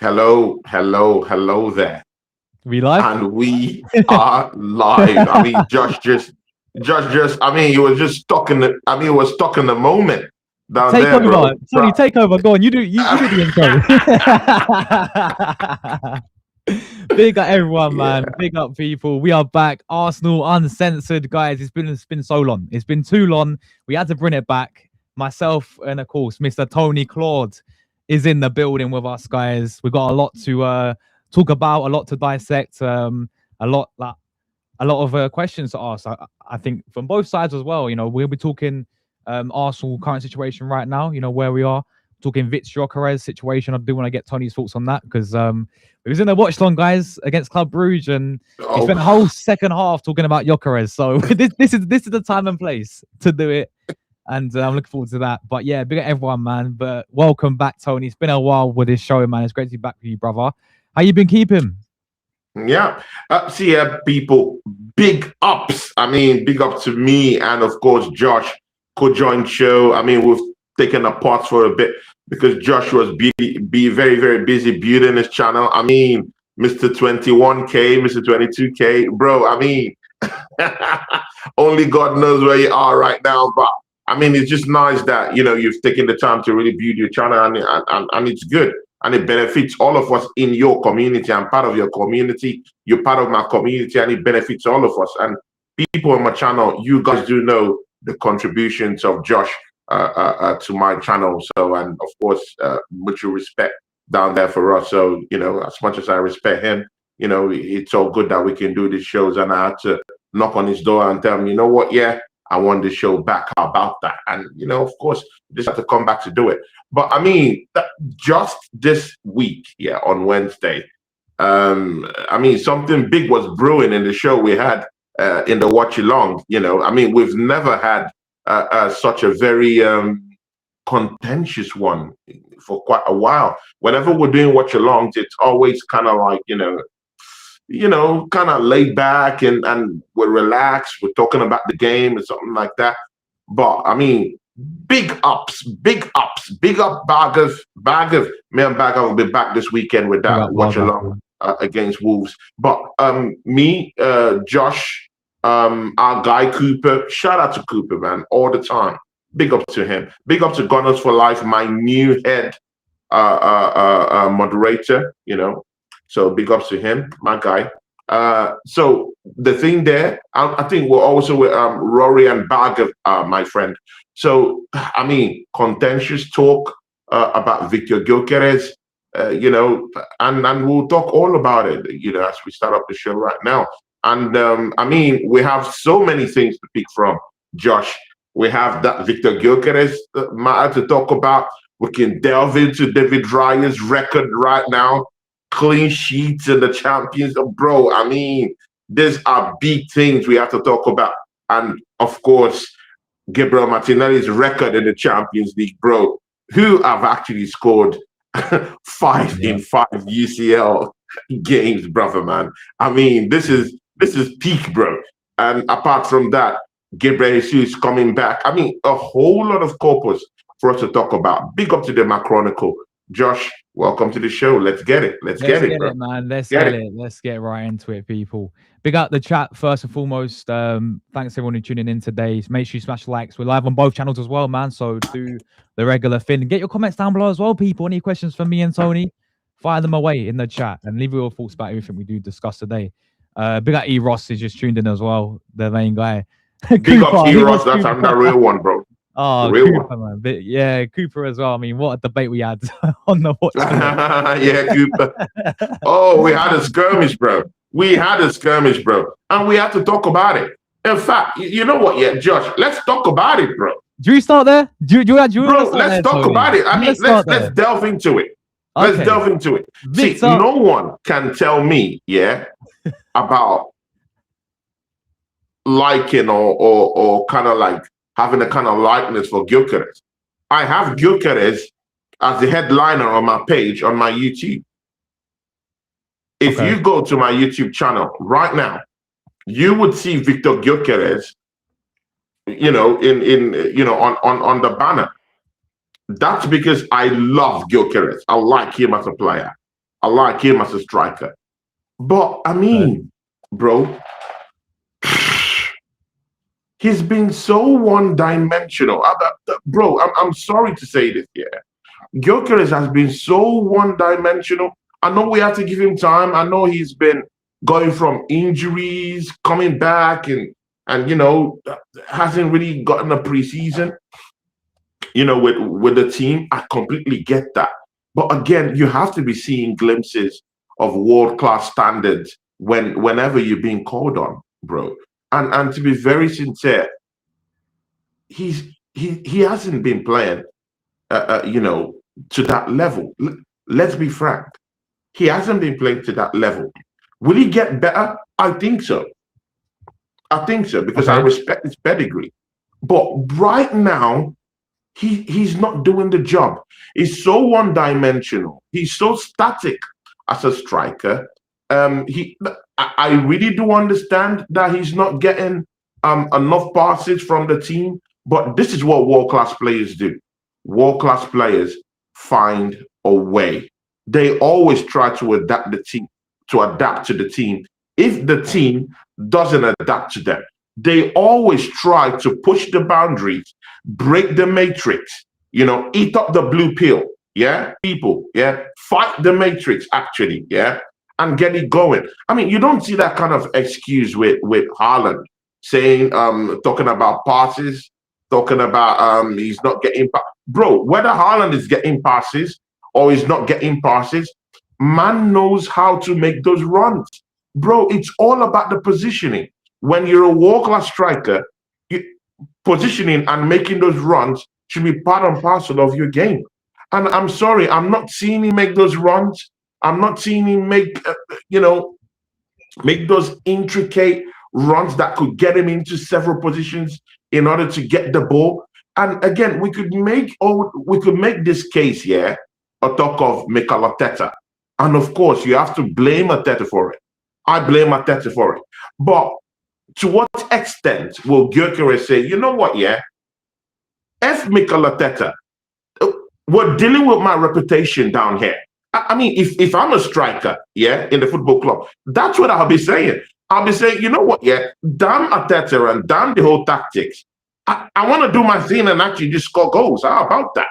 Hello, hello, hello there. We live? And we are live. I mean, he was just stuck in the, he was stuck in the moment down Take there, over. bro. Tony, take over. Go on. You do the intro. Big up everyone, man. Yeah. Big up people. We are back. Arsenal Uncensored, guys. It's been so long. It's been too long. We had to bring it back. Myself and of course Mr. Tony Claude is in the building with us, guys. We've got a lot to talk about, a lot to dissect, a lot like a lot of questions to ask. I think from both sides as well. You know, we'll be talking Arsenal current situation right now. You know where we are. Talking Viktor Gyökeres situation. I do want to get Tony's thoughts on that because we was in the watch long, guys, against Club Brugge, and he spent the Oh, whole second half talking about Gyökeres. So this is the time and place to do it, and I'm looking forward to that. But yeah, big up everyone, man. But welcome back, Tony. It's been a while with this show, man. It's great to be back with you, brother. How you been keeping? yeah. See, people, big ups. I mean, big up to me and of course Josh, co-joined show. I mean, we've taken apart for a bit because Josh was very, very busy building his channel. I mean, Mr. 21K, Mr. 22K, bro. I mean, only God knows where you are right now, but I mean, it's just nice that you've taken the time to really build your channel, and it's good, and it benefits all of us in your community. I'm part of your community. You're part of my community, and it benefits all of us. And people on my channel, you guys do know the contributions of Josh to my channel. So, and of course, mutual respect down there for us. So, as much as I respect him, it's all good that we can do these shows. And I had to knock on his door and tell him, you know what, yeah, I want the show back. How about that? And of course, just have to come back to do it. But I mean, just this week, yeah, on Wednesday, I mean, something big was brewing in the show we had in the watch along. I mean, we've never had such a very contentious one for quite a while. Whenever we're doing watch alongs, it's always kind of like kind of laid back, and we're relaxed. We're talking about the game and something like that. But I mean, big ups, big ups, big up bag of me and Bag will be back this weekend with that watch along against Wolves. But me, Josh, our guy Cooper, shout out to Cooper, man, all the time. Big up to him. Big up to Gunners for Life, my new head moderator. So big ups to him, my guy. So the thing there, I think we're also with Rory and Bag, my friend. So I mean, contentious talk about Viktor Gyökeres, and we'll talk all about it, as we start up the show right now. And I mean, we have so many things to pick from, Josh. We have that Viktor Gyökeres matter to talk about. We can delve into David Raya's record right now. Clean sheets in the Champions, bro. I mean, these are big things we have to talk about. And of course, Gabriel Martinelli's record in the Champions League, bro, who have actually scored five in 5 UCL games, brother, man. I mean, this is peak, bro. And apart from that, Gabriel Jesus coming back. I mean, a whole lot of corpus for us to talk about. Big up to the Macronicle. Josh, welcome to the show. Let's get it. Let's get it, bro. Man. Let's get it. Let's get right into it, people. Big up the chat first and foremost. Thanks everyone who tuning in today. Make sure you smash likes. We're live on both channels as well, man. So do the regular thing. Get your comments down below as well, people. Any questions for me and Tony? Fire them away in the chat and leave your thoughts about everything we do discuss today. Big up E Ross is just tuned in as well, the main guy. Big up E Ross. That's the real one, bro. Oh, Cooper, man. But yeah, Cooper as well. I mean, what a debate we had on the watch. Yeah, Cooper. Oh, we had a skirmish, bro. And we had to talk about it. In fact, you know what? Yeah, Josh, let's talk about it, bro. Do you start there? Bro, let's talk about it. I mean, let's delve into it. Okay. Let's delve into it. See, no one can tell me, about liking or kind of like having a kind of likeness for Gyökeres. I have Gyökeres as the headliner on my page on my YouTube. If you go to my YouTube channel right now, you would see Viktor Gyökeres, in on the banner. That's because I love Gyokeres. I like him as a player. I like him as a striker. But I mean, bro, he's been so one-dimensional. Bro, I'm sorry to say this, yeah. Gyökeres has been so one-dimensional. I know we have to give him time. I know he's been going from injuries, coming back, and hasn't really gotten a preseason, with the team. I completely get that. But again, you have to be seeing glimpses of world-class standards whenever you're being called on, bro. And to be very sincere, he hasn't been playing, to that level. Let's be frank. He hasn't been playing to that level. Will he get better? I think so. Because I respect his pedigree. But right now, he's not doing the job. He's so one-dimensional. He's so static as a striker. I really do understand that he's not getting enough passes from the team. But this is what world-class players do. World-class players find a way. They always try to adapt to the team. If the team doesn't adapt to them, they always try to push the boundaries, break the matrix, eat up the blue pill. Yeah, people, yeah, fight the matrix actually, yeah, and get it going. I mean, you don't see that kind of excuse with Haaland saying, talking about passes, talking about he's not getting bro. Whether Haaland is getting passes or he's not getting passes, man knows how to make those runs, bro. It's all about the positioning. When you're a world-class striker, positioning and making those runs should be part and parcel of your game. And I'm sorry, I'm not seeing him make those runs. I'm not seeing him make, make those intricate runs that could get him into several positions in order to get the ball. And again, we could make this case here a talk of Mikel Arteta. And of course, you have to blame Arteta for it. I blame Arteta for it. But to what extent will Gyökeres say, you know what, yeah, F Mikel Arteta, we're dealing with my reputation down here. I mean, if I'm a striker, yeah, in the football club, that's what I'll be saying. I'll be saying, you know what, yeah, damn Arteta and damn the whole tactics. I want to do my thing and actually just score goals. How about that?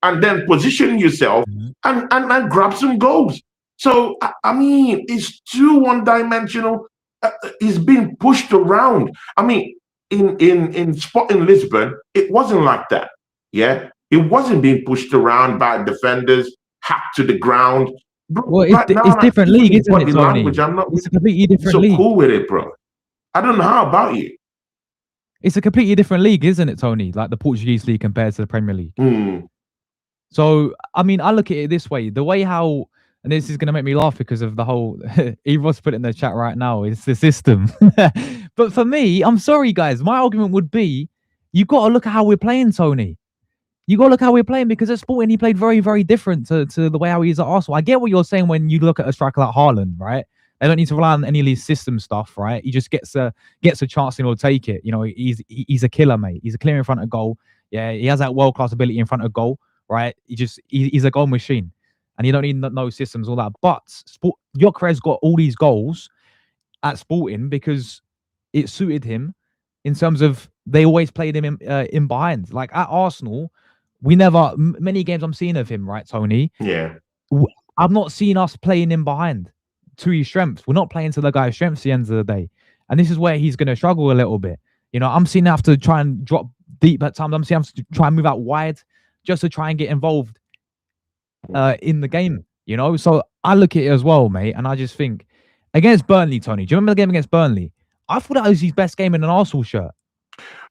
And then position yourself and grab some goals. So, I mean, it's too one-dimensional. He's being pushed around. I mean, in Sporting Lisbon, it wasn't like that. Yeah, it wasn't being pushed around by defenders, hacked to the ground. Bro, well, it's different league, isn't it, Tony? It's a completely different league. Cool with it, bro. I don't know how about you. It's a completely different league, isn't it, Tony? Like the Portuguese league compared to the Premier League. So, I mean, I look at it this way: the way how. And this is going to make me laugh because of the whole, Evos put it in the chat right now, it's the system. But for me, I'm sorry, guys. My argument would be, you got to look at how we're playing, Tony. You got to look how we're playing because at Sporting, he played very, very different to the way how he is at Arsenal. I get what you're saying when you look at a striker like Haaland, right? They don't need to rely on any of these system stuff, right? He just gets a chance and he'll take it. He's a killer, mate. He's a killer in front of goal. Yeah, he has that world-class ability in front of goal, right? He's a goal machine. And you don't need no systems, all that. But Gyökeres got all these goals at Sporting because it suited him in terms of they always played him in behind. Like at Arsenal, many games I'm seeing of him, right, Tony? Yeah. I've not seen us playing in behind to his strengths. We're not playing to the guy's strengths at the end of the day. And this is where he's going to struggle a little bit. I'm seeing him have to try and drop deep at times. I'm seeing him have to try and move out wide just to try and get involved in the game, so I look at it as well, mate, and I just think against Burnley, Tony, do you remember the game against Burnley? I thought that was his best game in an Arsenal shirt.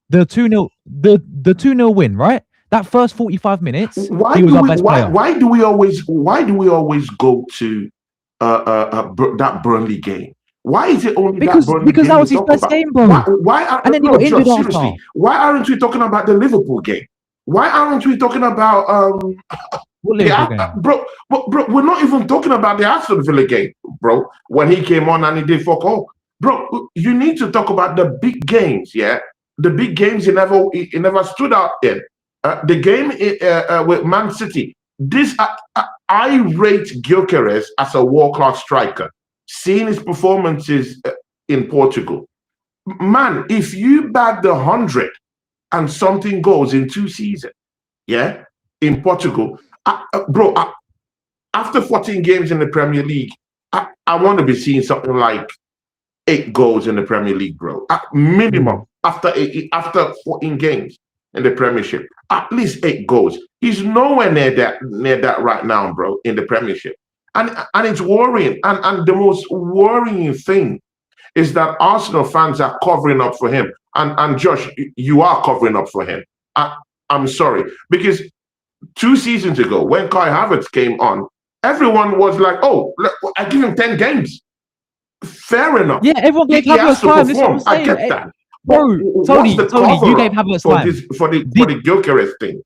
The 2-0 the 2-0 win, right? That first 45 minutes, he was our best player. Why do we always go to that Burnley game? Why is it only that Burnley because game that was his best game, bro? And then he got injured after. Why aren't we talking about the Liverpool game? Why aren't we talking about bro, we're not even talking about the Aston Villa game, bro, when he came on and he did fuck all. Bro, you need to talk about the big games, yeah? The big games he never stood out in. The game with Man City. This I rate Gyökeres as a world-class striker. Seeing his performances in Portugal, man, if you bag the 100 and something goes in 2 seasons, yeah, in Portugal, bro, after 14 games in the Premier League, I want to be seeing something like 8 goals in the Premier League, bro. At minimum, after 14 games in the Premiership, at least 8 goals. He's nowhere near that right now, bro, in the Premiership. And it's worrying. And the most worrying thing is that Arsenal fans are covering up for him. And Josh, you are covering up for him. I'm sorry. Because 2 seasons ago, when Kai Havertz came on, everyone was like, oh, look, I give him 10 games. Fair enough. Yeah, everyone gave Havertz time. This is what I'm saying. I get that. Bro, Tony, you gave Havertz time. For the Gyokeres thing.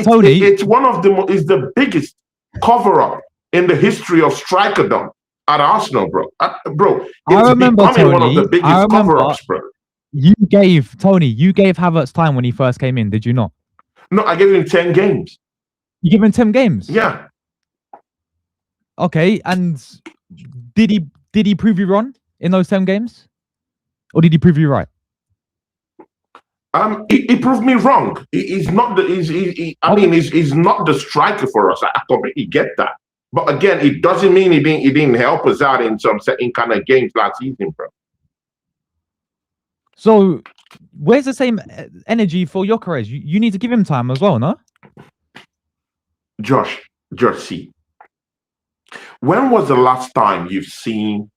Tony, it's one of the biggest cover-up in the history of strikerdom at Arsenal, bro. I remember, Tony, one of the biggest cover-ups, bro. You gave Havertz time when he first came in, did you not? No, I gave him 10 games. You gave him 10 games? Yeah. Okay, and did he prove you wrong in those 10 games? Or did he prove you right? He proved me wrong. He's not the he's not the striker for us. I completely get that. But again, it doesn't mean he didn't help us out in some certain kind of games last season, bro. So where's the same energy for Gyökeres? You need to give him time as well, no? Josh, see. When was the last time you've seen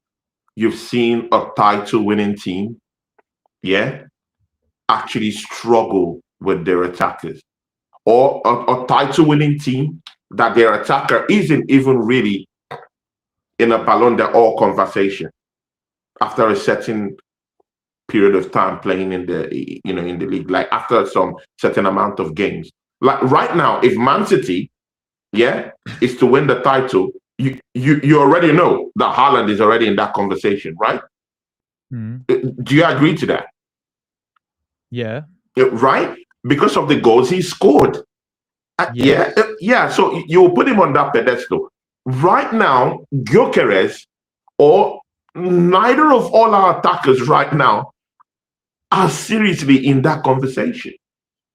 a title-winning team, yeah, actually struggle with their attackers, or a title-winning team that their attacker isn't even really in a Ballon d'Or conversation after a certain period of time playing in the league, like after some certain amount of games. Like right now, if Man City, yeah, is to win the title, you already know that Haaland is already in that conversation, right? Do you agree to that? Yeah. Right? Because of the goals he scored. Yeah. So you will put him on that pedestal. Right now, Gyökeres or neither of all our attackers right now are seriously in that conversation.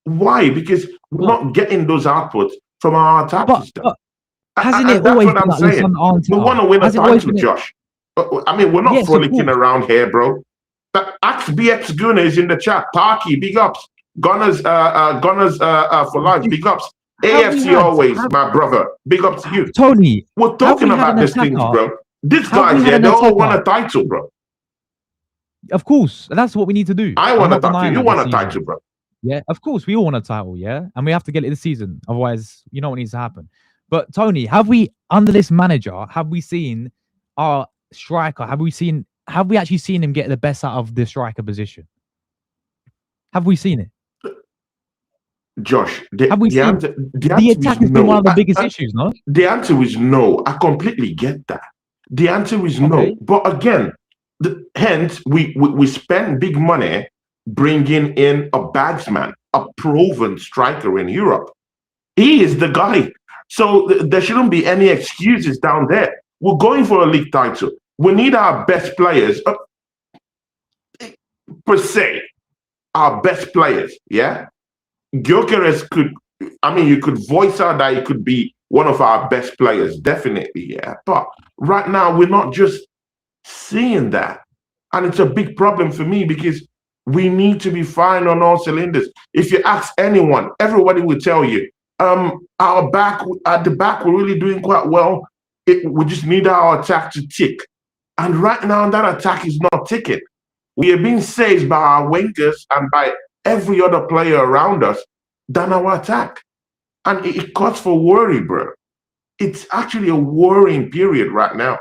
Why? Because we're not getting those outputs from our attackers. Hasn't it always been like this on Arteta? We want to win a title, Josh. I mean, we're not frolicking around here, bro. Ask BX Gunner is in the chat. Parky, big ups. Gunners for life, big ups. AFC always, my brother. Big up to you. Tony, we're talking about these things, bro. These guys, yeah, they all want a title, bro. Of course. That's what we need to do. I want a title. You want a title, bro. Yeah, of course. We all want a title, yeah? And we have to get it this season. Otherwise, you know what needs to happen. But Tony, have we, under this manager, have we seen our striker? Have we actually seen him get the best out of the striker position? Have we seen it? Josh, the attack has been one of the biggest issues, no? The answer is no. I completely get that. The answer is no. But again, hence we spend big money bringing in a bagsman, a proven striker in Europe. He is the guy. So there shouldn't be any excuses down there. We're going for a league title. We need our best players, per se, our best players, yeah? Gyokeres you could voice out that he could be one of our best players, definitely, yeah. But right now, we're not just seeing that. And it's a big problem for me because we need to be firing on all cylinders. If you ask anyone, everybody will tell you, our back, at the back, we're really doing quite well. We just need our attack to tick. And right now, that attack is not ticking. We are being saved by our wingers and by every other player around us than our attack. And it calls for worry, bro. It's actually a worrying period right now.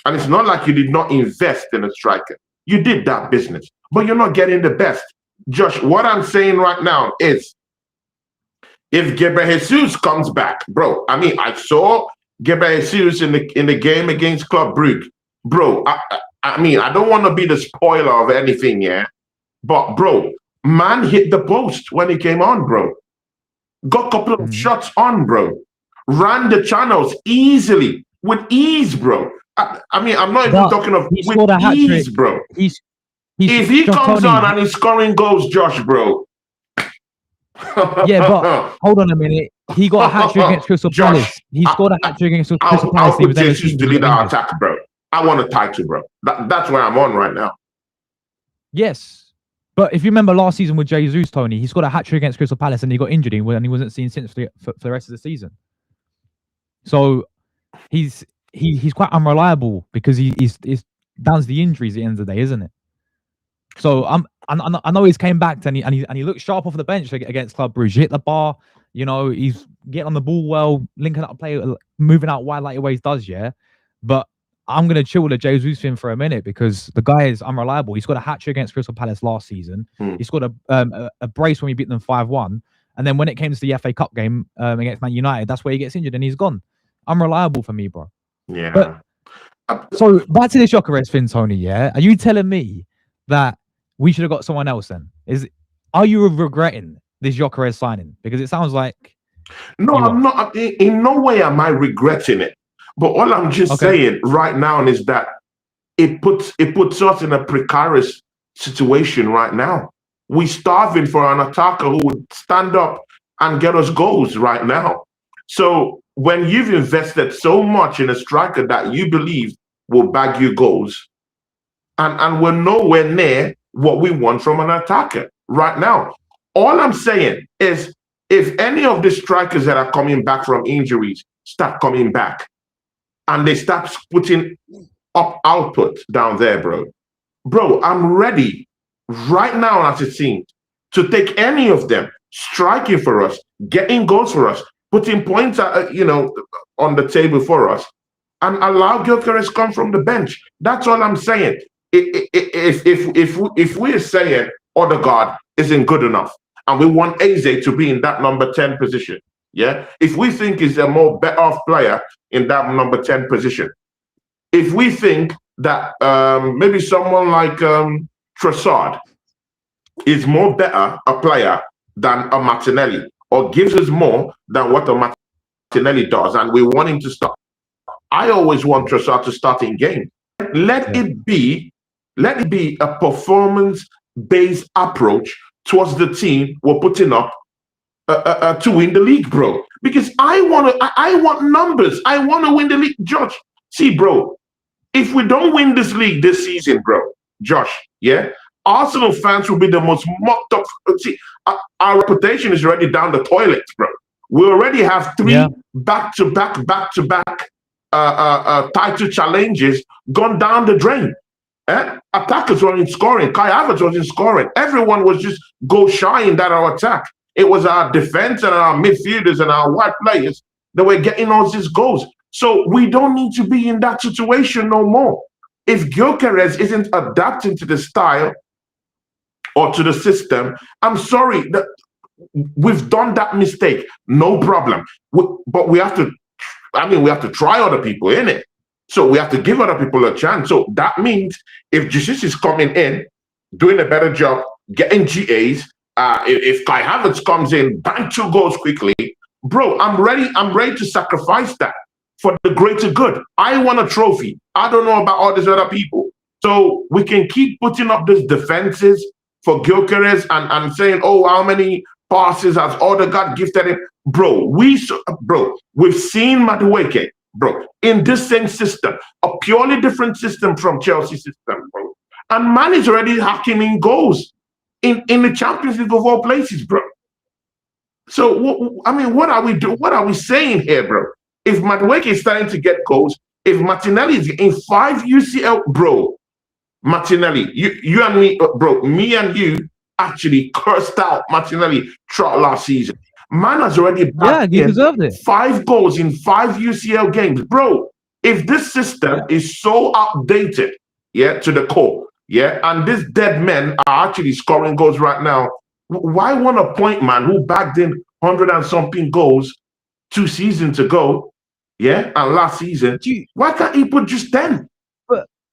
And it's not like you did not invest in a striker. You did that business, but you're not getting the best. Josh, what I'm saying right now is, if Gebrejesus comes back, bro, I mean, I saw Gebrejesus in the game against Club Brugge. Bro, I mean, I don't want to be the spoiler of anything, yeah? But, bro, man hit the post when he came on, bro. Got a couple of shots on, bro. ran the channels easily, with ease, bro. I mean, I'm not even But talking of he with scored a hat trick. ease, bro. He's If he Josh, comes Tony, on and he's scoring goals, Josh, bro. yeah, but hold on a minute. He got a hat trick against Crystal Josh, Palace. He scored a hat trick against Crystal Palace. I'll He put was never Jesus seen to to lead get our injured. attack, bro. I want a title, bro. That's where I'm on right now. Yes, but if you remember last season with Jesus, Tony, he scored a hat trick against Crystal Palace and he got injured and he wasn't seen since for the rest of the season. So he's quite unreliable because he's down to the injuries at the end of the day, isn't it? So I know he's came back and he looked sharp off the bench against Club Brugge. He hit the bar, you know, he's getting on the ball well, linking up play, moving out wide like he always does, yeah. But I'm gonna chill with the Jesus thing for a minute because the guy is unreliable. He scored a hat trick against Crystal Palace last season. He scored a brace when we beat them 5-1, and then when it came to the FA Cup game against Man United, that's where he gets injured and he's gone. Unreliable for me, bro. Yeah. But so back to this Gyökeres thing, Tony. Yeah, are you telling me that we should have got someone else? Then are you regretting this Gyökeres signing? Because it sounds like no, I'm not. In no way am I regretting it. But all I'm just saying right now is that it puts us in a precarious situation right now. We're starving for an attacker who would stand up and get us goals right now. So when you've invested so much in a striker that you believe will bag you goals, and we're nowhere near what we want from an attacker right now. All I'm saying is if any of the strikers that are coming back from injuries start coming back and they start putting up output down there, bro, I'm ready right now as it seems to take any of them striking for us, getting goals for us, putting points on the table for us, and allow Gyökeres come from the bench. That's all I'm saying. If we're saying Odegaard isn't good enough and we want Eze to be in that number 10 position, yeah, if we think he's a more better off player in that number 10 position, if we think that maybe someone like Trossard is more better a player than a Martinelli or gives us more than what a Martinelli does, and we want him to start, I always want Trossard to start in game. Let it be a performance-based approach towards the team we're putting up to win the league, bro. Because I want numbers. I want to win the league, Josh. See, bro, if we don't win this league this season, bro, Josh, yeah, Arsenal fans will be the most mocked up. See, our reputation is already down the toilet, bro. We already have three back-to-back title challenges gone down the drain. Attackers weren't scoring. Kai Havertz wasn't scoring. Everyone was just goal shy in that our attack. It was our defense and our midfielders and our wide players that were getting all these goals. So we don't need to be in that situation no more. If Gyökeres isn't adapting to the style or to the system, I'm sorry, that we've done that mistake. No problem. But we have to, we have to try other people in it. So we have to give other people a chance. So that means if Jesus is coming in, doing a better job, getting GAs, if Kai Havertz comes in, bang 2 goals quickly, bro, I'm ready to sacrifice that for the greater good. I want a trophy. I don't know about all these other people. So we can keep putting up these defenses for Gyökeres and saying, oh, how many passes has Odegaard gifted him? Bro, we've seen Madueke, bro, in this same system, a purely different system from Chelsea system, bro. And man is already hacking in goals in the Champions League of all places, bro. So, what are we doing? What are we saying here, bro? If Madueke is starting to get goals, if Martinelli is in 5 UCL, bro, Martinelli, you and me, bro, me and you actually cursed out Martinelli throughout last season. Man has already he deserved it. 5 goals in 5 UCL games, bro. If this system is so outdated, to the core, and these dead men are actually scoring goals right now, why want a point man who bagged in 100 and something goals 2 seasons ago, and last season? Why can't he put just 10?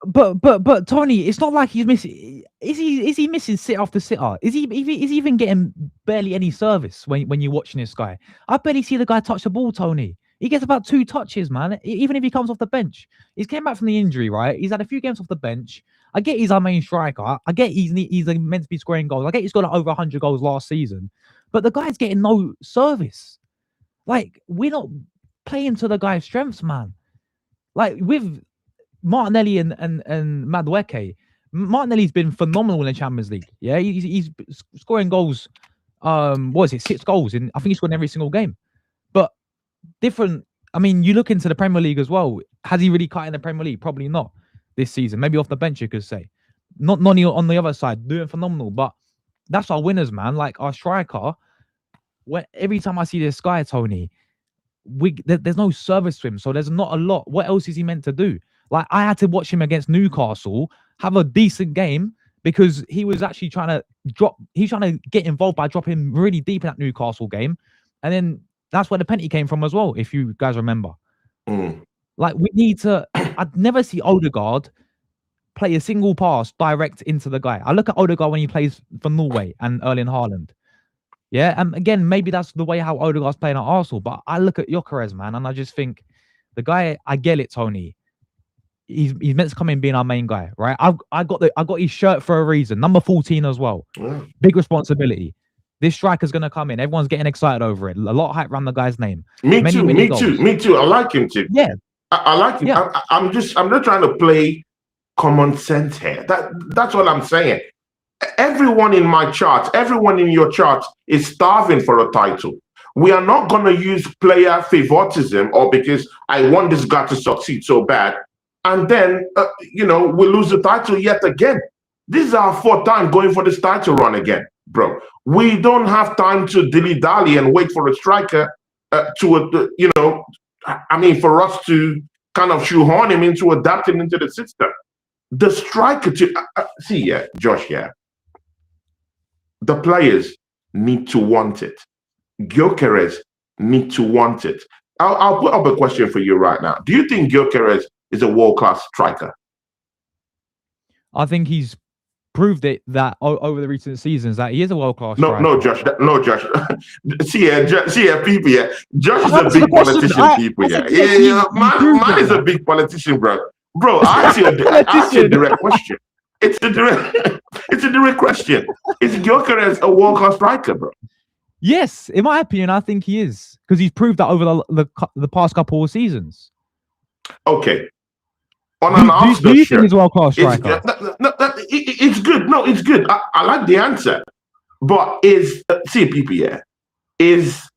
But Tony, it's not like he's missing. Is he missing sit after sitter? Is he even getting barely any service when you're watching this guy? I barely see the guy touch the ball, Tony. He gets about 2 touches, man. Even if he comes off the bench, he's came back from the injury, right? He's had a few games off the bench. I get he's our main striker. I get he's meant to be scoring goals. I get he's got like over 100 goals last season, but the guy's getting no service. Like, we're not playing to the guy's strengths, man. Like with Martinelli and Madueke, Martinelli's been phenomenal in the Champions League. Yeah, he's scoring goals. What is it? 6 goals I think he's scored in every single game. But different. I mean, you look into the Premier League as well. Has he really cut in the Premier League? Probably not this season. Maybe off the bench, you could say. Not Noni on the other side doing phenomenal. But that's our winners, man. Like our striker. Every time I see this guy, Tony, there's no service to him, so there's not a lot. What else is he meant to do? Like, I had to watch him against Newcastle have a decent game because he was actually trying to get involved by dropping really deep in that Newcastle game, and then that's where the penalty came from as well, if you guys remember. Like, we need to. I'd never see Odegaard play a single pass direct into the guy. I look at Odegaard when he plays for Norway and Erling Haaland. Yeah, and again, maybe that's the way how Odegaard's playing at Arsenal. But I look at Gyökeres, man, and I just think the guy. I get it, Tony. He's meant to come in being our main guy, right? I got his shirt for a reason. Number 14 as well. Big responsibility. This striker's gonna come in. Everyone's getting excited over it. A lot of hype around the guy's name. Me too. I like him too. Yeah, I like him. Yeah. I'm not trying to play common sense here. That's what I'm saying. Everyone in my chart, everyone in your chart is starving for a title. We are not going to use player favoritism or because I want this guy to succeed so bad. And then, we lose the title yet again. This is our 4th time going for this title run again, bro. We don't have time to dilly-dally and wait for a striker for us to kind of shoehorn him into adapting into the system. The striker Josh, the players need to want it. Gyökeres need to want it. I'll put up a question for you right now. Do you think Gyökeres is a world-class striker? I think he's proved it that over the recent seasons that he is a world-class striker. No, Josh. see here, people. Yeah, Josh is a big politician. Man is a big politician, bro. Bro, I ask you a direct question. It's a direct question. Is Gyökeres a world-class striker, bro? Yes, in my opinion, I think he is because he's proved that over the past couple of seasons. Okay. On an Arsenal do you think he's a world-class striker? It's good. No, it's good. I like the answer. But is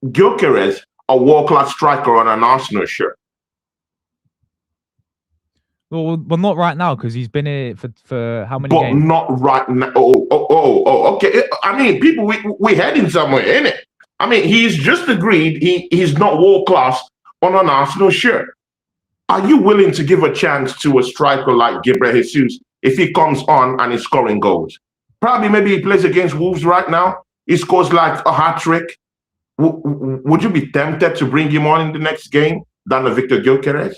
Gyökeres a world-class striker on an Arsenal shirt? Well, not right now because he's been here for how many games? But not right now. Okay. I mean, people, we're heading somewhere, innit? I mean, he's just agreed he's not world-class on an Arsenal shirt. Are you willing to give a chance to a striker like Gyokeres Jesus if he comes on and he's scoring goals? Probably maybe he plays against Wolves right now. He scores like a hat-trick. Would you be tempted to bring him on in the next game than a Viktor Gyökeres?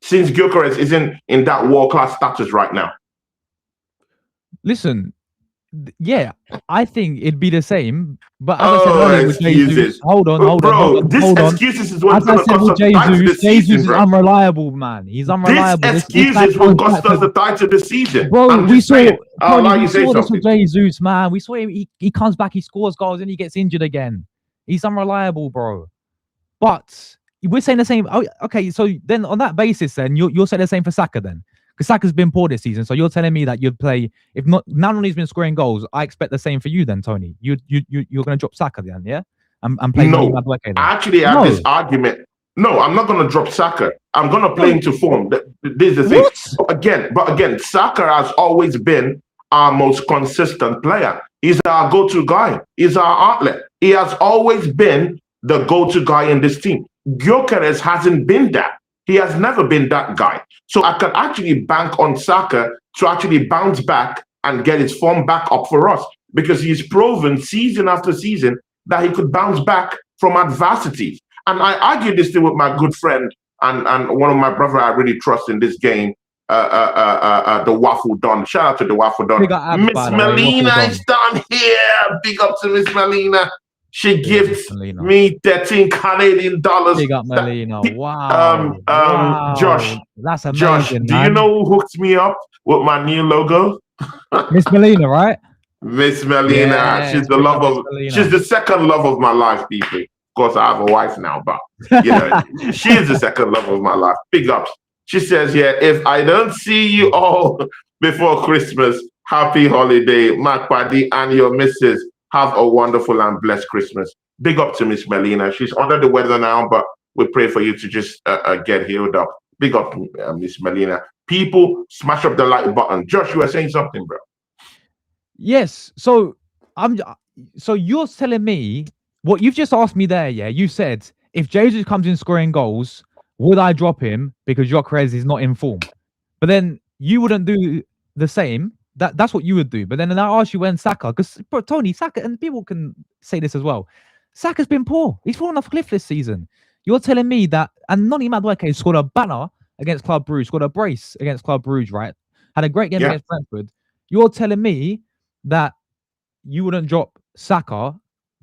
Since Gyökeres isn't in that world-class status right now. Listen, yeah, I think it'd be the same. But as I said earlier with Jesus, hold on. Excuses is what's going to cost us the title this season, Jesus is unreliable, man. He's unreliable. This excuses will cost us the title this season. Bro, we saw this with Jesus, man. We saw him. He comes back, he scores goals, and he gets injured again. He's unreliable, bro. But we're saying the same. Oh, okay, so then on that basis, then you're saying the same for Saka, then, because Saka's been poor this season. So you're telling me that you'd play if not only he's been scoring goals. I expect the same for you, then, Tony. You're going to drop Saka then, yeah? And play Madueke then. I actually have this argument. No, I'm not going to drop Saka. I'm going to play into form. This is the thing. But again, Saka has always been our most consistent player. He's our go-to guy. He's our outlet. He has always been the go-to guy in this team. Gyökeres hasn't been that. He has never been that guy. So I can actually bank on Saka to actually bounce back and get his form back up for us, because he's proven season after season that he could bounce back from adversity. And I argued this thing with my good friend and one of my brother I really trust in this game, the Waffle Don. Shout out to the Waffle Don. Miss Melina is down here. Big up to Miss Melina. She Big up Miss gives Melina. me 13 Canadian dollars. Big up Melina. Wow. Josh, That's amazing, Josh, man. do you know who hooked me up with my new logo? Miss Melina, right? Miss Melina. Yes, She's the big love up Miss of. Melina. She's the second love of my life, people. Of course, I have a wife now, but you know, she is the second love of my life. Big ups. She says, "Yeah, if I don't see you all before Christmas, happy holiday, my buddy and your missus. Have a wonderful and blessed Christmas." Big up to Miss Melina. She's under the weather now, but we pray for you to just get healed up. Big up, Miss Melina. People, smash up the like button. Josh, you were saying something, bro. Yes. So you're telling me what you've just asked me there, yeah? You said if Jesus comes in scoring goals, would I drop him because Gyökeres is not in form? But then you wouldn't do the same. That's what you would do. But then I asked you when Saka, because Tony, Saka, and people can say this as well. Saka's been poor. He's fallen off a cliff this season. You're telling me that, and Noni Madueke scored a banner against Club Brugge, scored a brace against Club Brugge, right? Had a great game against Brentford. You're telling me that you wouldn't drop Saka,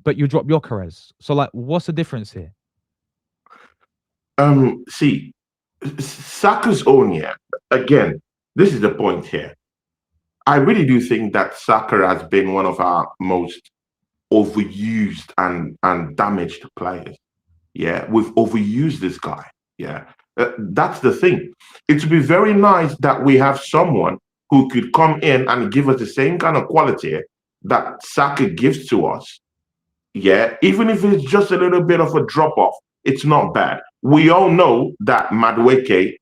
but you drop Gyökeres. So, like, what's the difference here? See, Saka's own, yeah. Again, this is the point here. I really do think that Saka has been one of our most overused and damaged players. Yeah, we've overused this guy. Yeah, that's the thing. It would be very nice that we have someone who could come in and give us the same kind of quality that Saka gives to us. Yeah, even if it's just a little bit of a drop off, it's not bad. We all know that Madueke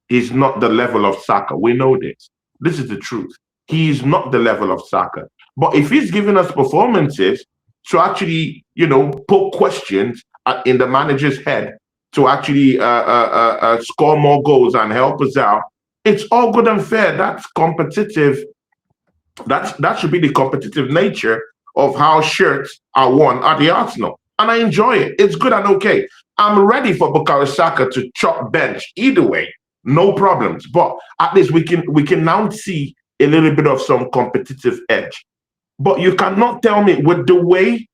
is not the level of Saka. We know this. This is the truth. He is not the level of Saka. But if he's giving us performances to actually, you know, poke questions in the manager's head to actually score more goals and help us out, it's all good and fair. That's competitive. That should be the competitive nature of how shirts are worn at the Arsenal. And I enjoy it. It's good and okay. I'm ready for Bukayo Saka to chop bench either way. No problems. But at least we can now see a little bit of some competitive edge. But you cannot tell me with the way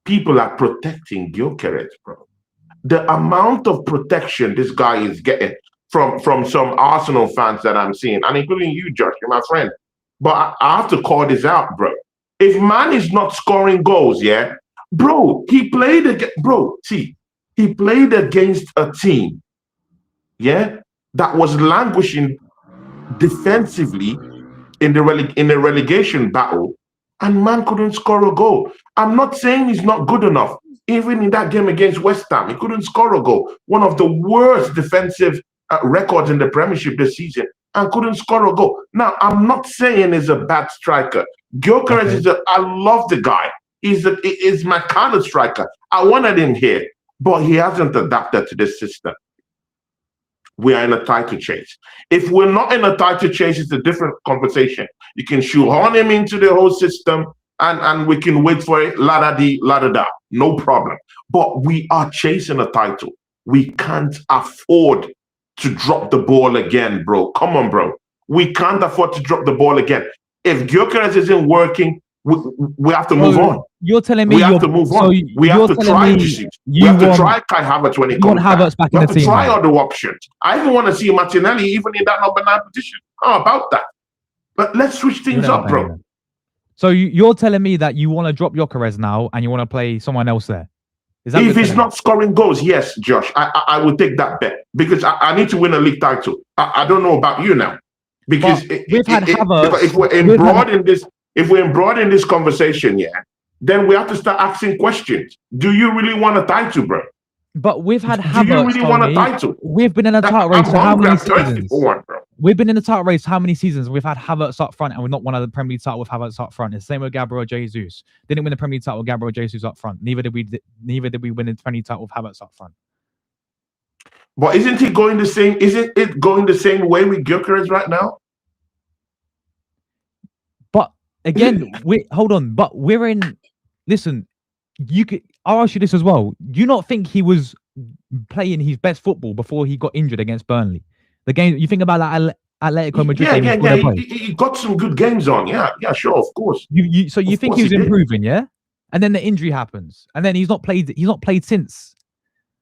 people are protecting Gyökeres, bro. The amount of protection this guy is getting from some Arsenal fans that I'm seeing, and including you, Josh, you're my friend. But I have to call this out, bro. If man is not scoring goals, yeah, bro, he played against a team, yeah, that was languishing defensively in the relegation battle, and man couldn't score a goal. I'm not saying he's not good enough. Even in that game against West Ham, he couldn't score a goal. One of the worst defensive records in the Premiership this season, and couldn't score a goal. Now, I'm not saying he's a bad striker. Gyökeres I love the guy. He's my kind of striker. I wanted him here, but he hasn't adapted to this system. We are in a title chase. If we're not in a title chase, it's a different conversation. You can shoehorn him into the whole system, and we can wait for it, la-da-dee, la-da-da, no problem. But we are chasing a title. We can't afford to drop the ball again, bro. Come on, bro. We can't afford to drop the ball again. If Gyökeres isn't working, we have to move on. You're telling me we have to move on. We have to try this. We have to try Kai Havertz when he comes back. We have to try other options. I even want to see Martinelli even in that number 9 position. How about that? But let's switch things up, bro. So you're telling me that you want to drop Gyökeres now and you want to play someone else there? Is that if he's not scoring goals, yes, Josh, I will take that bet because I need to win a league title. I don't know about you now, because if we're embroiled in this conversation, yeah, then we have to start asking questions. Do you really want a title, bro? But we've had Havertz. Do you really want a title? We've been in a title race for how many seasons? We've been in the title race how many seasons? We've had Havertz up front and we're not won the Premier League title with Havertz up front. It's the same with Gabriel Jesus. Didn't win the Premier League title with Gabriel Jesus up front. Neither did we win the Premier League title with Havertz up front. But isn't it going the same way with Gyökeres right now? But again, we're in. Listen, I'll ask you this as well. Do you not think he was playing his best football before he got injured against Burnley? The game, you think about that Atletico Madrid game? He got some good games on. Yeah, sure, of course. So you think he was improving, yeah? and then the injury happens, and then he's not played since.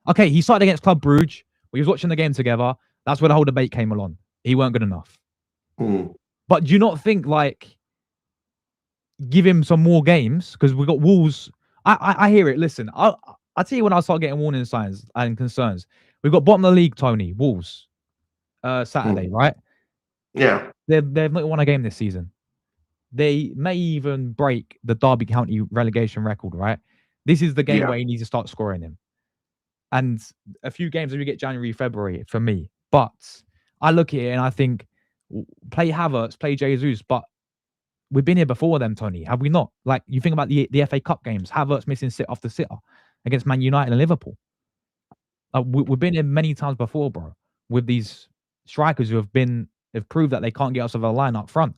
Okay, he started against Club Brugge. We was watching the game together. That's where the whole debate came along. He weren't good enough. But do you not think, like, give him some more games? Because we got Wolves. I hear it. Listen, I'll tell you when I start getting warning signs and concerns. We've got bottom of the league, Tony, Wolves, Saturday, right? Yeah. They've not won a game this season. They may even break the Derby County relegation record, right? This is the game where you need to start scoring him. And a few games as we get January, February for me. But I look at it and I think, play Havertz, play Jesus, but we've been here before them, Tony, have we not? Like, you think about the FA Cup games, Havertz missing sit after sitter against Man United and Liverpool. We've been here many times before, bro, with these strikers who have proved that they can't get us of a line up front.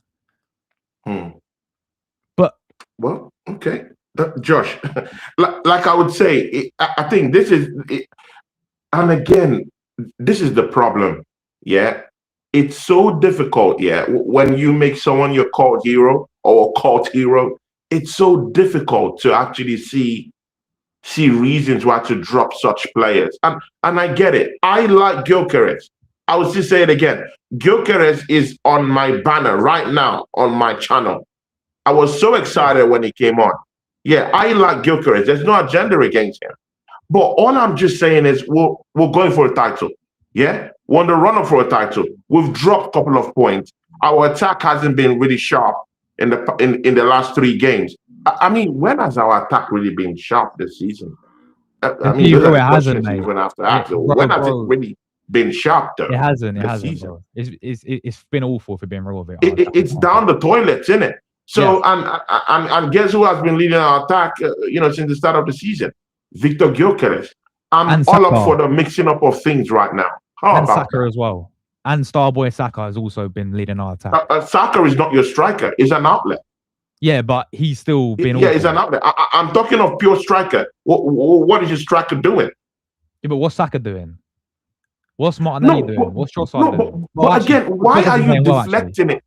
But well, okay, Josh, like I would say, I think this is it, and again, this is the problem. Yeah, it's so difficult. Yeah, when you make someone your cult hero or a cult hero, it's so difficult to actually see reasons why to drop such players. And I get it. I like Gyökeres. I will still say it again. Gyökeres is on my banner right now on my channel. I was so excited when he came on. Yeah, I like Gyökeres. There's no agenda against him. But all I'm just saying is we're going for a title. Yeah, we're on the run-up for a title. We've dropped a couple of points. Our attack hasn't been really sharp in the last 3 games. I mean, when has our attack really been sharp this season? I mean, it hasn't, mate. Even after when has it really been sharp though? It hasn't. Bro. It's been awful for being real with it. It's down the toilets, isn't it? So and guess who has been leading our attack? Since the start of the season, Viktor Gyökeres. I'm all up for the mixing up of things right now. And Saka as well. And Starboy Saka has also been leading our attack. Saka is not your striker; he's an outlet. Yeah, but he's still been. Yeah, he's an outlet. I'm talking of pure striker. What is your striker doing? Yeah, but what's Saka doing? What's Martinelli doing? What's Trossard doing? But again, why are you deflecting it?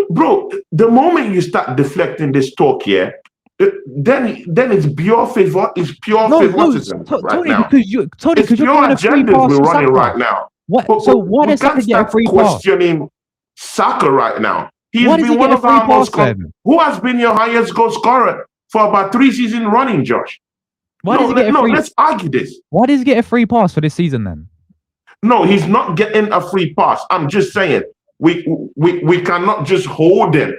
Bro, the moment you start deflecting this talk here, then it's pure favor. It's pure favoritism right now. Because you're pure agendas we're running right now. What? So why does Saka get a free pass? Questioning Saka right now. He's been one of our most. Who has been your highest goal scorer for about 3 seasons running, Josh? Let's argue this. Why does he get a free pass for this season then? No, he's not getting a free pass. I'm just saying we cannot just hold him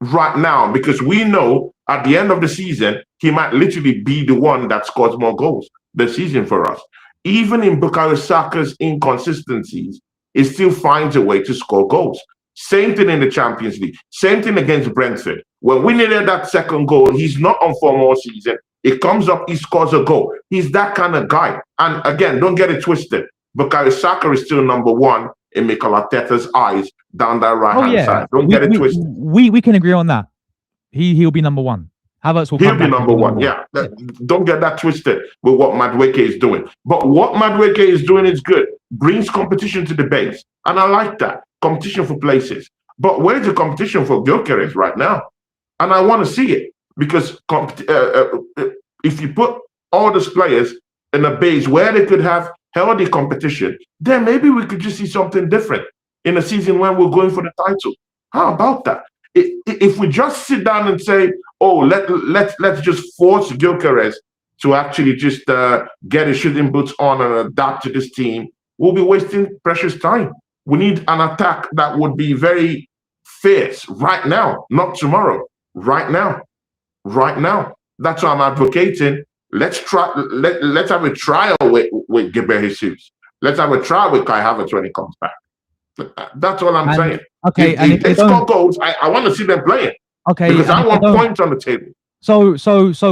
right now because we know at the end of the season he might literally be the one that scores more goals this season for us. Even in Bukayo Saka's inconsistencies, he still finds a way to score goals. Same thing in the Champions League. Same thing against Brentford. When we needed that second goal, he's not on form all season. It comes up, he scores a goal. He's that kind of guy. And again, don't get it twisted. Bukayo Saka is still number 1 in Mikel Arteta's eyes down that right-hand side. Don't get it twisted. We can agree on that. He'll be number 1. Havertz will He'll be number 1. Yeah. Don't get that twisted with what Madueke is doing. But what Madueke is doing is good. Brings competition to the base. And I like that. Competition for places. But where's the competition for Gyökeres right now? And I want to see it. Because if you put all these players in a base where they could have healthy competition, then maybe we could just see something different in a season when we're going for the title. How about that? If we just sit down and say, oh, let's just force Gyökeres to actually just get his shooting boots on and adapt to this team, we'll be wasting precious time. We need an attack that would be very fierce right now, not tomorrow. Right now. That's why I'm advocating. Let's have a trial with Gabriel Jesus. Let's have a trial with Kai Havertz when he comes back. That's all I'm saying. Okay, if they score goals, I want to see them playing. Okay, because I want points on the table. So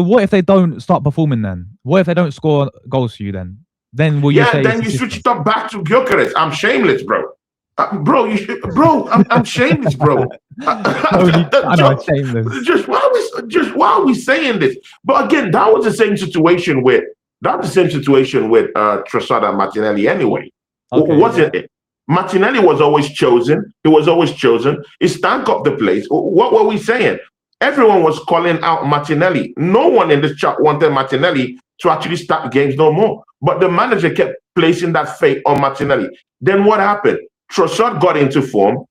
what if they don't start performing then? What if they don't score goals for you then? Then will you say? Then you switch it up back to Gyökeres. I'm shameless, bro. I'm shameless, bro. I know, I'm shameless. Just why are we saying this? But again, that was the same situation with Trossard and Martinelli anyway. Okay, wasn't it? Martinelli was always chosen. He was always chosen. He stank up the place. What were we saying? everyone was calling out Martinelli. No one in this chat wanted Martinelli to actually start games no more. But the manager kept placing that fate on Martinelli. Then what happened? Trossard got into form.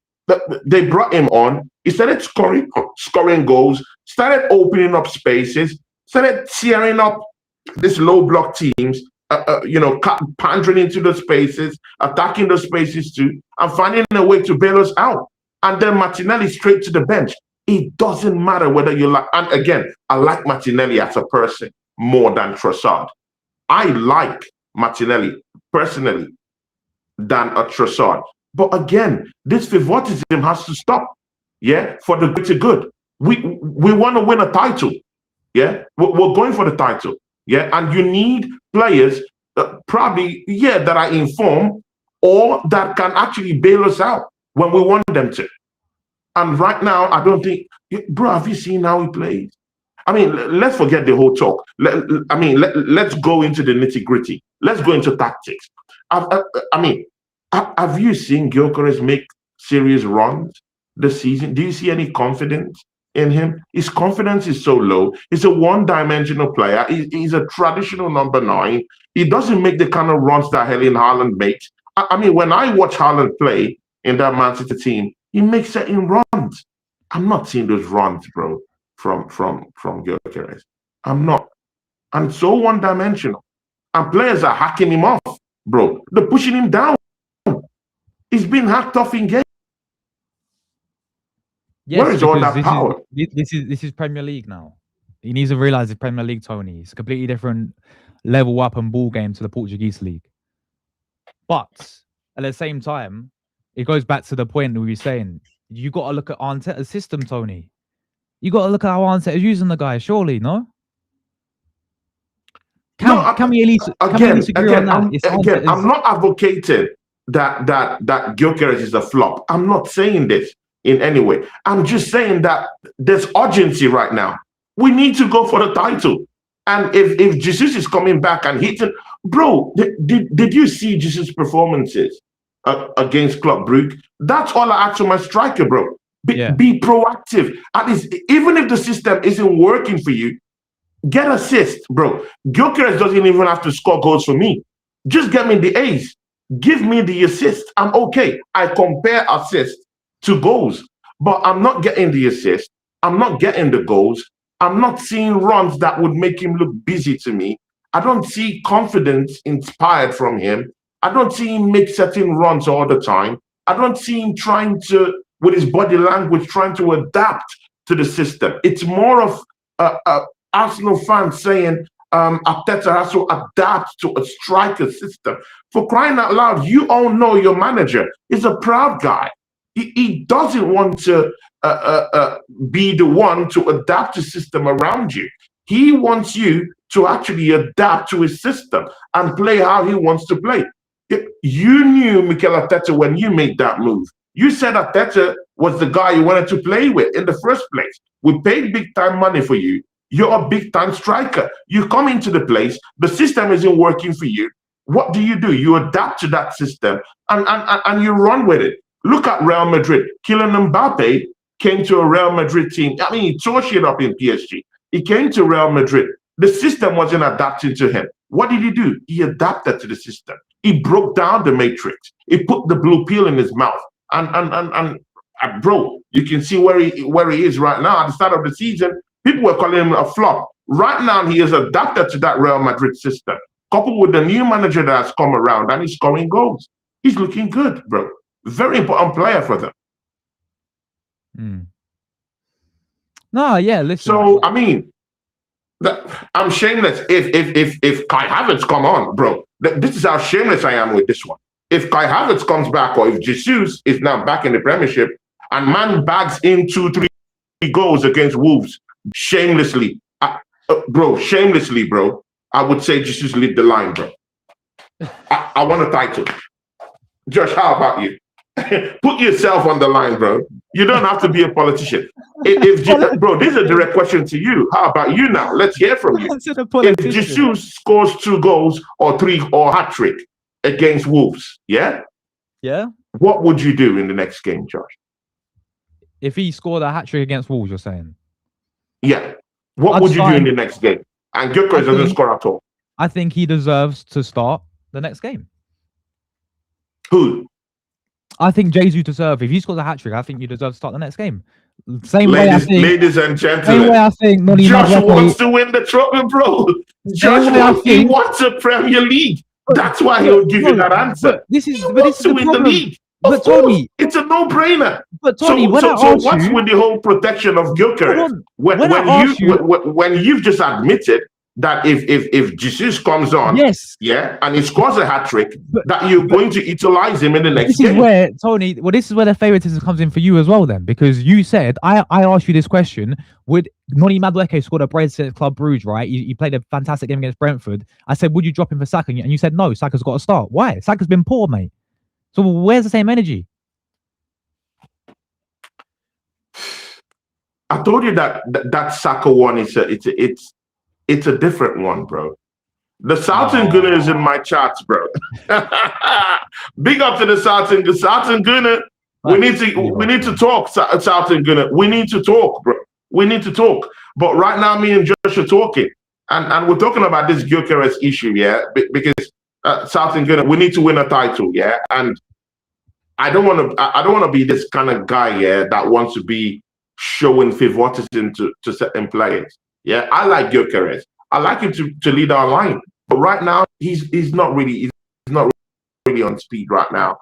They brought him on. He started scoring goals, started opening up spaces, started tearing up these low block teams, pandering into the spaces, attacking the spaces too, and finding a way to bail us out. And then Martinelli straight to the bench. It doesn't matter whether you like, and again, I like Martinelli as a person more than Trossard. I like Martinelli personally than a Trossard. But again, this favoritism has to stop. Yeah, for the greater good. We want to win a title. Yeah, we're going for the title. Yeah, and you need players probably that are informed or that can actually bail us out when we want them to. And right now, I don't think, bro, have you seen how he plays? I mean, let's forget the whole talk. Let's go into the nitty gritty. Let's go into tactics. Have you seen Gyökeres make serious runs this season? Do you see any confidence in him? His confidence is so low. He's a one-dimensional player. He's a traditional number 9. He doesn't make the kind of runs that Haaland makes. When I watch Haaland play in that Man City team, he makes certain runs. I'm not seeing those runs, bro, from Gyokeres. I'm not. And so one-dimensional. And players are hacking him off, bro. They're pushing him down. He's been hacked off in games. Yes, where is all that power? This is Premier League now. He needs to realize it's Premier League, Tony. It's a completely different level up and ball game to the Portuguese league. But at the same time, it goes back to the point we were saying. You got to look at Arteta's system, Tony. You got to look at how Arteta's using the guy. Surely, no? Can we at least agree on that? I'm not advocating that Gyökeres is a flop. I'm not saying this in any way. I'm just saying that there's urgency right now. We need to go for the title. And if Jesus is coming back and hitting, bro, did you see Jesus' performances against Club Brugge? That's all I ask for my striker, bro. Be proactive. At least, even if the system isn't working for you, get assists, bro. Gyökeres doesn't even have to score goals for me. Just get me the ace. Give me the assist. I'm okay. I compare assists to goals, but I'm not getting the assist. I'm not getting the goals. I'm not seeing runs that would make him look busy to me. I don't see confidence inspired from him. I don't see him make certain runs all the time. I don't see him trying to, with his body language, trying to adapt to the system. It's more of Arsenal fans saying Arteta has to adapt to a striker system. For crying out loud, you all know your manager is a proud guy. He doesn't want to be the one to adapt the system around you. He wants you to actually adapt to his system and play how he wants to play. You knew Mikel Arteta when you made that move. You said Arteta was the guy you wanted to play with in the first place. We paid big time money for you. You're a big time striker. You come into the place, the system isn't working for you. What do? You adapt to that system and you run with it. Look at Real Madrid. Kylian Mbappe came to a Real Madrid team. He tore shit up in PSG. He came to Real Madrid. The system wasn't adapting to him. What did he do? He adapted to the system. He broke down the matrix. He put the blue pill in his mouth. And bro, you can see where he is right now. At the start of the season, people were calling him a flop. Right now, he is adapted to that Real Madrid system, coupled with the new manager that has come around, and he's scoring goals. He's looking good, bro. Very important player for them. No, yeah, listen. So, I'm shameless. If Kai Havertz come on, bro, this is how shameless I am with this one. If Kai Havertz comes back, or if Jesus is now back in the Premiership, and man bags in 2-3 goals against Wolves, shamelessly, bro, I would say Jesus lead the line, bro. I want a title. Josh, how about you? Put yourself on the line, bro. You don't have to be a politician. Bro, this is a direct question to you. How about you now? Let's hear from you. If Jesus scores 2 goals or 3 or hat-trick against Wolves, yeah? What would you do in the next game, Josh? If he scored a hat-trick against Wolves, you're saying? Yeah. What I'd would you do start in him. the next game? And Gyökeres I doesn't think- score at all. I think he deserves to start the next game. Who? I think Jesus deserves. If he scores a hat trick, I think you deserve to start the next game. Same Ladies and same way gentlemen, I think Noni Josh wants Madueke. to win the trophy, bro. Same way I He think. wants a Premier League. But- That's why he'll give you no, that answer. But this is He but wants this is to the win the problem. league. But Of course, Tony, it's a no-brainer. but Tony, when I ask what's you, with the whole protection of Gyökeres? when I ask you, When you've just admitted that if Jesus comes on, yes, yeah, and he scores a hat trick, But- that you're going to utilize him in the next this is game. where Tony. Well, this is where the favoritism comes in for you as well, then, because you said I asked you this question: would Noni Madueke scored a brace at Club Brugge, right? He played a fantastic game against Brentford. I said, would you drop him for Saka? And you said no. Saka's got to start. Why? Saka's been poor, mate. So where's the same energy? I told you that Saka one is it's a different one, bro. The Southern Gunner is in my charts, bro. Big up to the Southern Gunner. We need to talk, Southern Gunner. We need to talk, bro. We need to talk. But right now, me and Josh are talking, and we're talking about this Gyökeres issue, yeah, because Southern Gunner, we need to win a title, yeah, and I don't want to be this kind of guy, yeah, that wants to be showing favoritism to certain players. Yeah, I like Gyökeres. I like him to lead our line. But right now, he's not really on speed right now.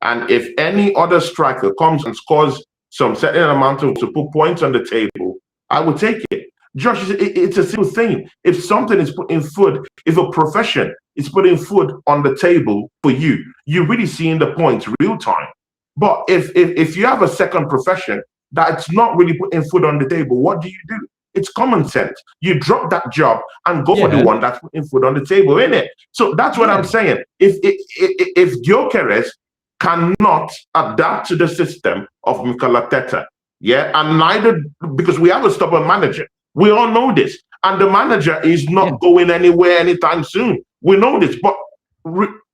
And if any other striker comes and scores some certain amount to put points on the table, I would take it. Josh, it's a simple thing. If something is putting food, if a profession is putting food on the table for you, you're really seeing the points real time. But if you have a second profession that's not really putting food on the table, what do? It's common sense. You drop that job and go for the one that's putting food on the table, innit? So that's what I'm saying. If Gyökeres cannot adapt to the system of Mikel Arteta, yeah, and neither, because we have a stubborn manager. We all know this. And the manager is not going anywhere anytime soon. We know this. But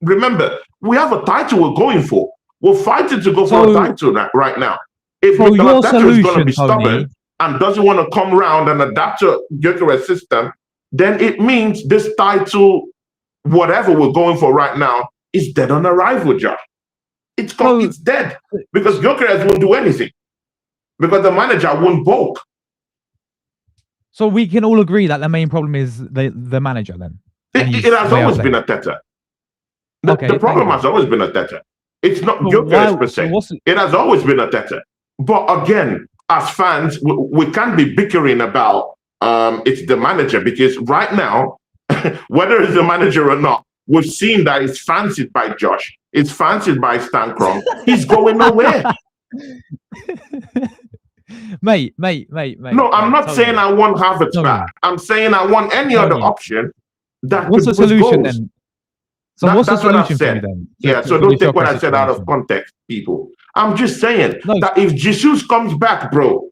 remember, we have a title we're going for. We're fighting to go for a title right now. If Mikel Arteta is going to be stubborn and doesn't want to come around and adapt to Gyökeres' system, then it means this title, whatever we're going for right now, is dead on arrival, Josh. It's dead because Gyökeres won't do anything because the manager won't bulk. So we can all agree that the main problem is the manager, then. It has always been Arteta. The problem has always been Arteta. It's not Gyökeres per se. It has always been Arteta. But again, as fans, we can't be bickering about it's the manager, because right now, whether it's the manager or not, we've seen that it's fancied by Josh. It's fancied by Stan Kroenke. He's going nowhere. Mate. No, I'm not saying I want Havertz back. I'm saying I want any other option that what's the solution then? So what's the solution for you then? Yeah, so don't take what I said out of context, people. I'm just saying that if Jesus comes back, bro,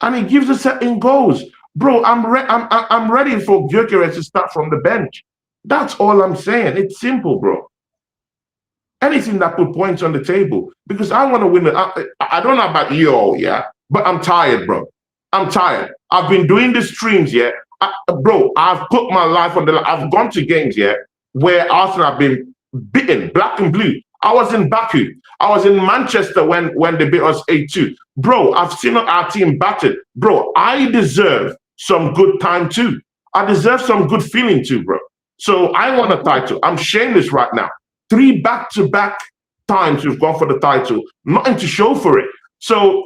and he gives us certain goals, bro, I'm ready for Gyökeres to start from the bench. That's all I'm saying. It's simple, bro. Anything that put points on the table, because I want to win. I don't know about you all, yeah, but I'm tired, bro. I'm tired. I've been doing the streams, yeah, bro. I've put my life on the line. I've gone to games, yeah, where Arsenal have been beaten, black and blue. I was in Baku. I was in Manchester when they beat us 8-2. Bro, I've seen our team battered. Bro, I deserve some good time too. I deserve some good feeling too, bro. So I want a title. I'm shameless right now. 3 back-to-back times we've gone for the title. Nothing to show for it. So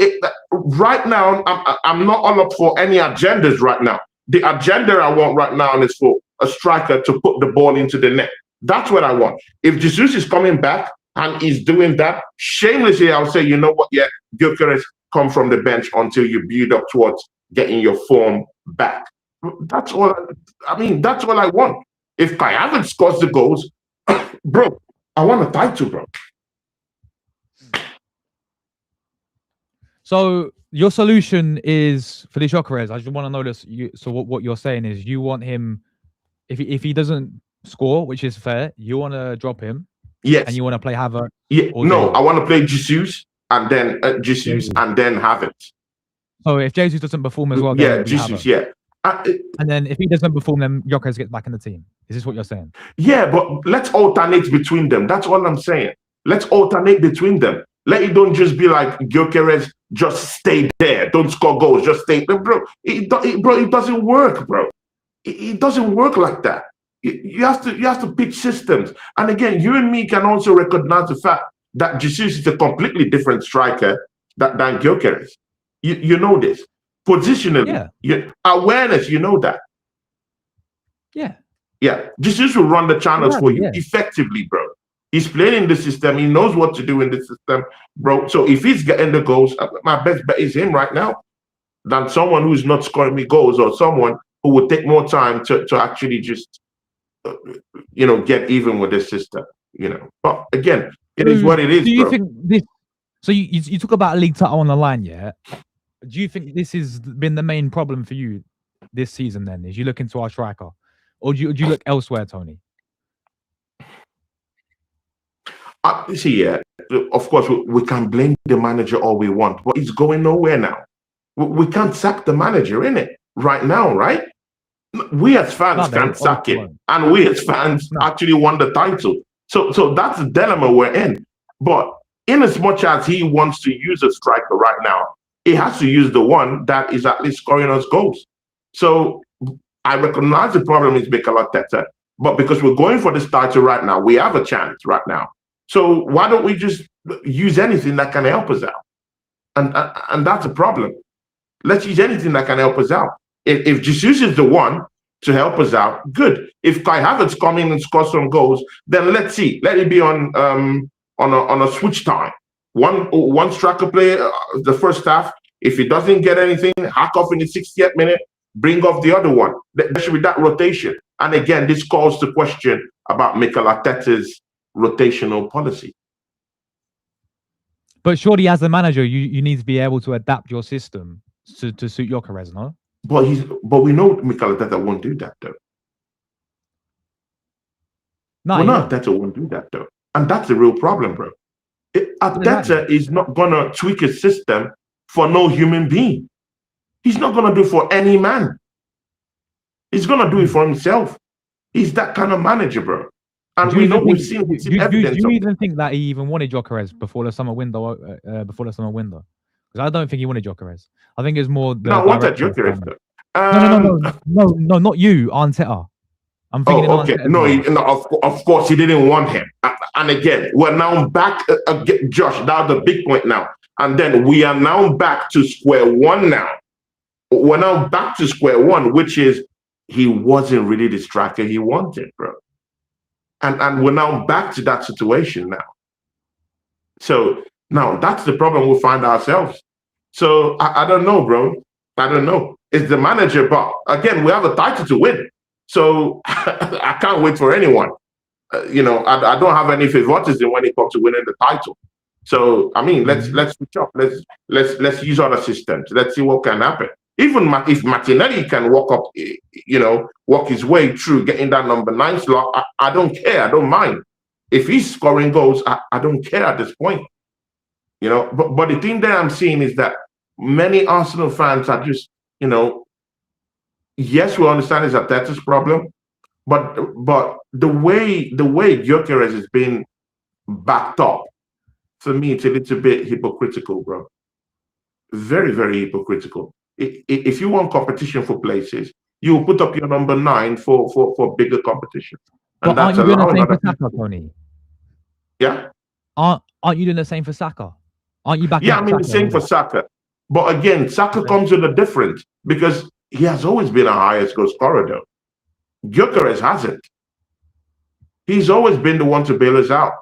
right now, I'm not all up for any agendas right now. The agenda I want right now is for a striker to put the ball into the net. That's what I want. If Jesus is coming back and he's doing that, shamelessly, I'll say, you know what, yeah, Gyökeres, come from the bench until you build up towards getting your form back. That's all. That's all I want. If Kai Havertz scores the goals, bro, I want a title, bro. So your solution is for the Gyökeres. I just want to know this. So what you're saying is you want him, if he doesn't score, which is fair, you want to drop him. Yes. And you want to play Havertz. Yeah. No, I want to play Jesus and then Jesus and then Havertz. So if Jesus doesn't perform as well, then Yeah, we have Jesus, him. yeah. And then if he doesn't perform, then Gyökeres gets back in the team. Is this what you're saying? Yeah, but let's alternate between them. That's all I'm saying. Let's alternate between them. Let it don't just be like Gyokeres, just stay there, don't score goals, just stay there, bro. It doesn't work, bro. It doesn't work like that. You have to pick systems. And again, you and me can also recognize the fact that Jesus is a completely different striker than Gyokeres. You know this. Positionally, awareness, you know that. Yeah, Jesus will run the channels for you effectively, bro. He's playing in the system. He knows what to do in the system, bro. So if he's getting the goals, my best bet is him right now than someone who's not scoring me goals or someone who would take more time to actually just, get even with the system, But again, it is what it is, do you bro. think this? So you talk about a league title on the line, yeah? Do you think this has been the main problem for you this season? Then, is you look into our striker, or do you look elsewhere, Tony? See, yeah, of course, we can blame the manager all we want, but it's going nowhere now. We can't sack the manager, innit? Right now, right? We as fans can't sack him, and we as fans actually won the title. So that's the dilemma we're in. But in as much as he wants to use a striker right now, he has to use the one that is at least scoring us goals. So I recognize the problem is Mikel Arteta, but because we're going for this title right now, we have a chance right now. So why don't we just use anything that can help us out? And that's a problem. Let's use anything that can help us out. If Jesus is the one to help us out, good. If Kai Havertz come in and score some goals, then let's see. Let it be on a switch time. One striker player the first half. If he doesn't get anything, hack off in the 60th minute, bring off the other one. There should be that rotation. And again, this calls the question about Mikel Arteta's rotational policy. But surely, as a manager, you need to be able to adapt your system to suit Gyökeres, no? But we know Mikel Arteta won't do that, though. No, Arteta won't do that, though, and that's the real problem, bro. Arteta is not gonna tweak his system for no human being. He's not gonna do it for any man. He's gonna do it for himself. He's that kind of manager, bro. And we've seen evidence. Do you even think that he even wanted Gyökeres before the summer window? Because I don't think he wanted Gyökeres. I think it's more. No, what that Gyökeres? No, not you, Arteta. I'm thinking. Oh, okay. Of course he didn't want him. And again, we're now back. Josh, that's the big point now. And then we are now back to square one. Now we're now back to square one, which is he wasn't really the striker he wanted, bro. And we're now back to that situation now. So now that's the problem we find ourselves. So I don't know, bro. I don't know. It's the manager, but again, we have a title to win. So I can't wait for anyone. I don't have any favoritism when it comes to winning the title. So I mean, let's switch up. Let's use other systems. Let's see what can happen. Even if Martinelli can walk his way through getting that number 9 slot, I don't care. I don't mind. If he's scoring goals, I don't care at this point. But the thing that I'm seeing is that many Arsenal fans are just, yes, we understand it's Arteta's problem, but the way Gyökeres has been backed up, for me, it's a little bit hypocritical, bro. Very, very hypocritical. If you want competition for places, you will put up your number 9 for bigger competition. And aren't you doing the same for Saka, Tony? Yeah. Aren't you doing the same for Saka? Aren't you back? Yeah, I mean the same for Saka. But again, Saka comes with a difference because he has always been a highest goal scorer, though. Gyökeres hasn't. He's always been the one to bail us out.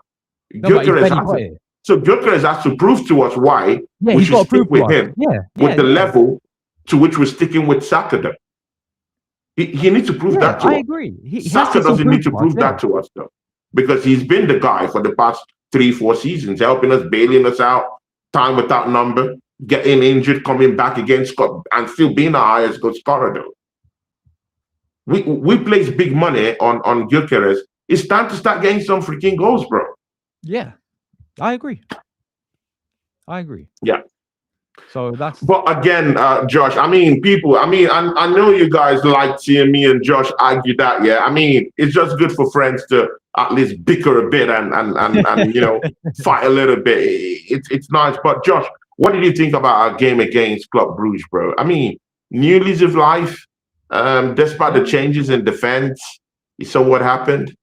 Gyökeres hasn't. So Gyökeres has to prove to us why we should stick with him with the level to which we're sticking with Saka, though. He needs to prove that to us. I agree. Saka doesn't need to prove that to us, though, because he's been the guy for the past 3-4 seasons, helping us, bailing us out, time without number, getting injured, coming back again, and still being the highest goal scorer, though. We place big money on Gyökeres. It's time to start getting some freaking goals, bro. Yeah, I agree. Yeah. So that's But again, Josh, I mean, people, I know you guys like seeing me and Josh argue that, yeah. I mean, it's just good for friends to at least bicker a bit and fight a little bit. It's nice. But Josh, what did you think about our game against Club Brugge, bro? I mean, new lease of life, despite the changes in defense. You saw what happened?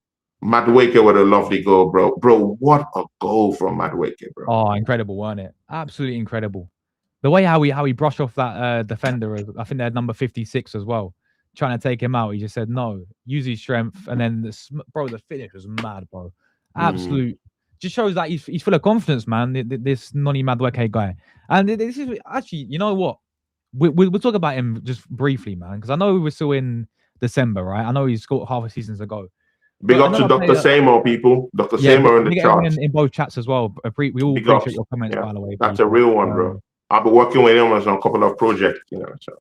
Madueke with a lovely goal, bro. Bro, what a goal from Madueke, bro. oh, incredible, wasn't it? Absolutely incredible. The way how he brushed off that defender, I think they had number 56 as well, trying to take him out. He just said no, use his strength, and then the finish was mad, bro. Absolute, just shows that he's full of confidence, man. This Noni Madueke guy, and this is actually, you know what, we'll talk about him just briefly, man, because I know we were still in December, right? I know he's got half a season to go. Big up to Dr. Samo, people. Dr. Samo in the chat. In both chats as well. We all appreciate your comments, by the way. That's people. A real one, bro. I've been working with him on a couple of projects, So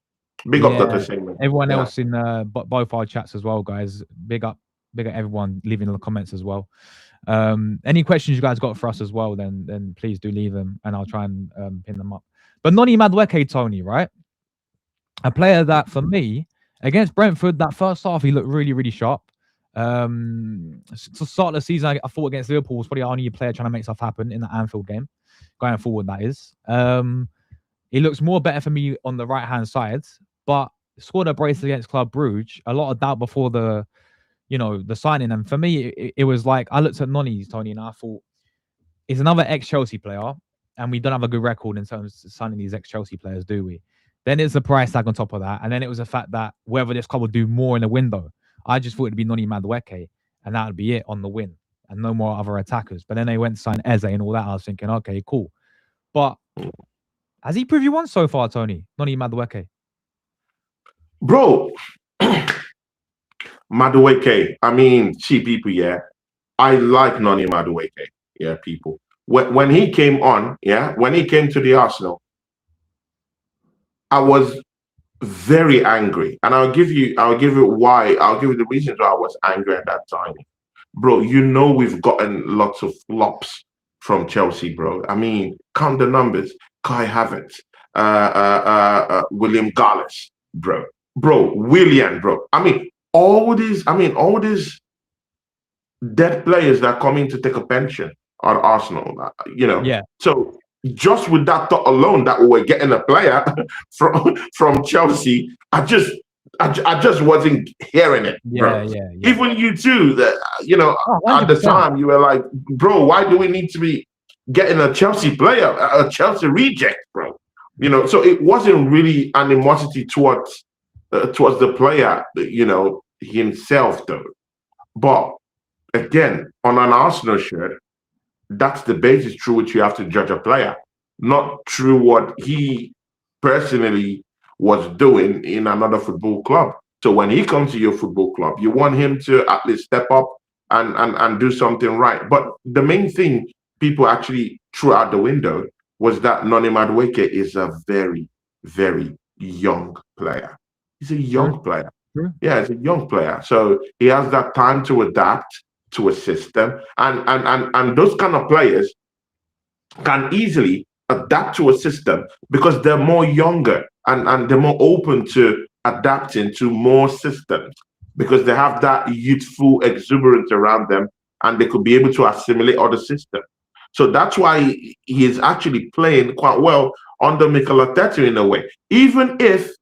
big up Dr. Samo. Everyone else in both our chats as well, guys. Big up everyone leaving in the comments as well. Any questions you guys got for us as well, then please do leave them, and I'll try and pin them up. But Noni Madueke, Tony, right? A player that, for me, against Brentford, that first half, he looked really, really sharp. To start the season, I thought against Liverpool was probably our only player trying to make stuff happen in the Anfield game. Going forward, that is. He looks more better for me on the right-hand side, but scored a brace against Club Brugge. A lot of doubt before the signing. And for me, it was like, I looked at Noni, Tony, and I thought, he's another ex-Chelsea player, and we don't have a good record in terms of signing these ex-Chelsea players, do we? Then it's the price tag on top of that. And then it was the fact that whether this club would do more in the window. I just thought it'd be Noni Madueke, and that would be it on the win, and no more other attackers. But then they went to sign Eze and all that. I was thinking, okay, cool. But has he proved you once so far, Tony? Noni Madueke? Bro, Madueke, I mean, people, yeah. I like Noni Madueke, yeah, people. When he came on, yeah, when he came to the Arsenal, I was very angry, and I'll give you why. I'll give you the reasons why I was angry at that time, bro. We've gotten lots of flops from Chelsea, bro. I mean, count the numbers: Kai Havertz, William Gallas, bro, William, bro. I mean, all these dead players that come in to take a pension at Arsenal, Yeah. So just with that thought alone, that we were getting a player from Chelsea, I just wasn't hearing it, bro. Yeah. Even you too, that at the time you were like, bro, why do we need to be getting a Chelsea player, a Chelsea reject, bro? So it wasn't really animosity towards the player, himself, though. But again, on an Arsenal shirt, that's the basis through which you have to judge a player, not through what he personally was doing in another football club. So when he comes to your football club, you want him to at least step up and do something right. But the main thing people actually threw out the window was that Noni Madueke is a very, very young player. He's a young player. Yeah, he's a young player. So he has that time to adapt to a system, and those kind of players can easily adapt to a system because they're more younger and they're more open to adapting to more systems because they have that youthful exuberance around them, and they could be able to assimilate other systems. So that's why he is actually playing quite well under Mikel Arteta in a way, even if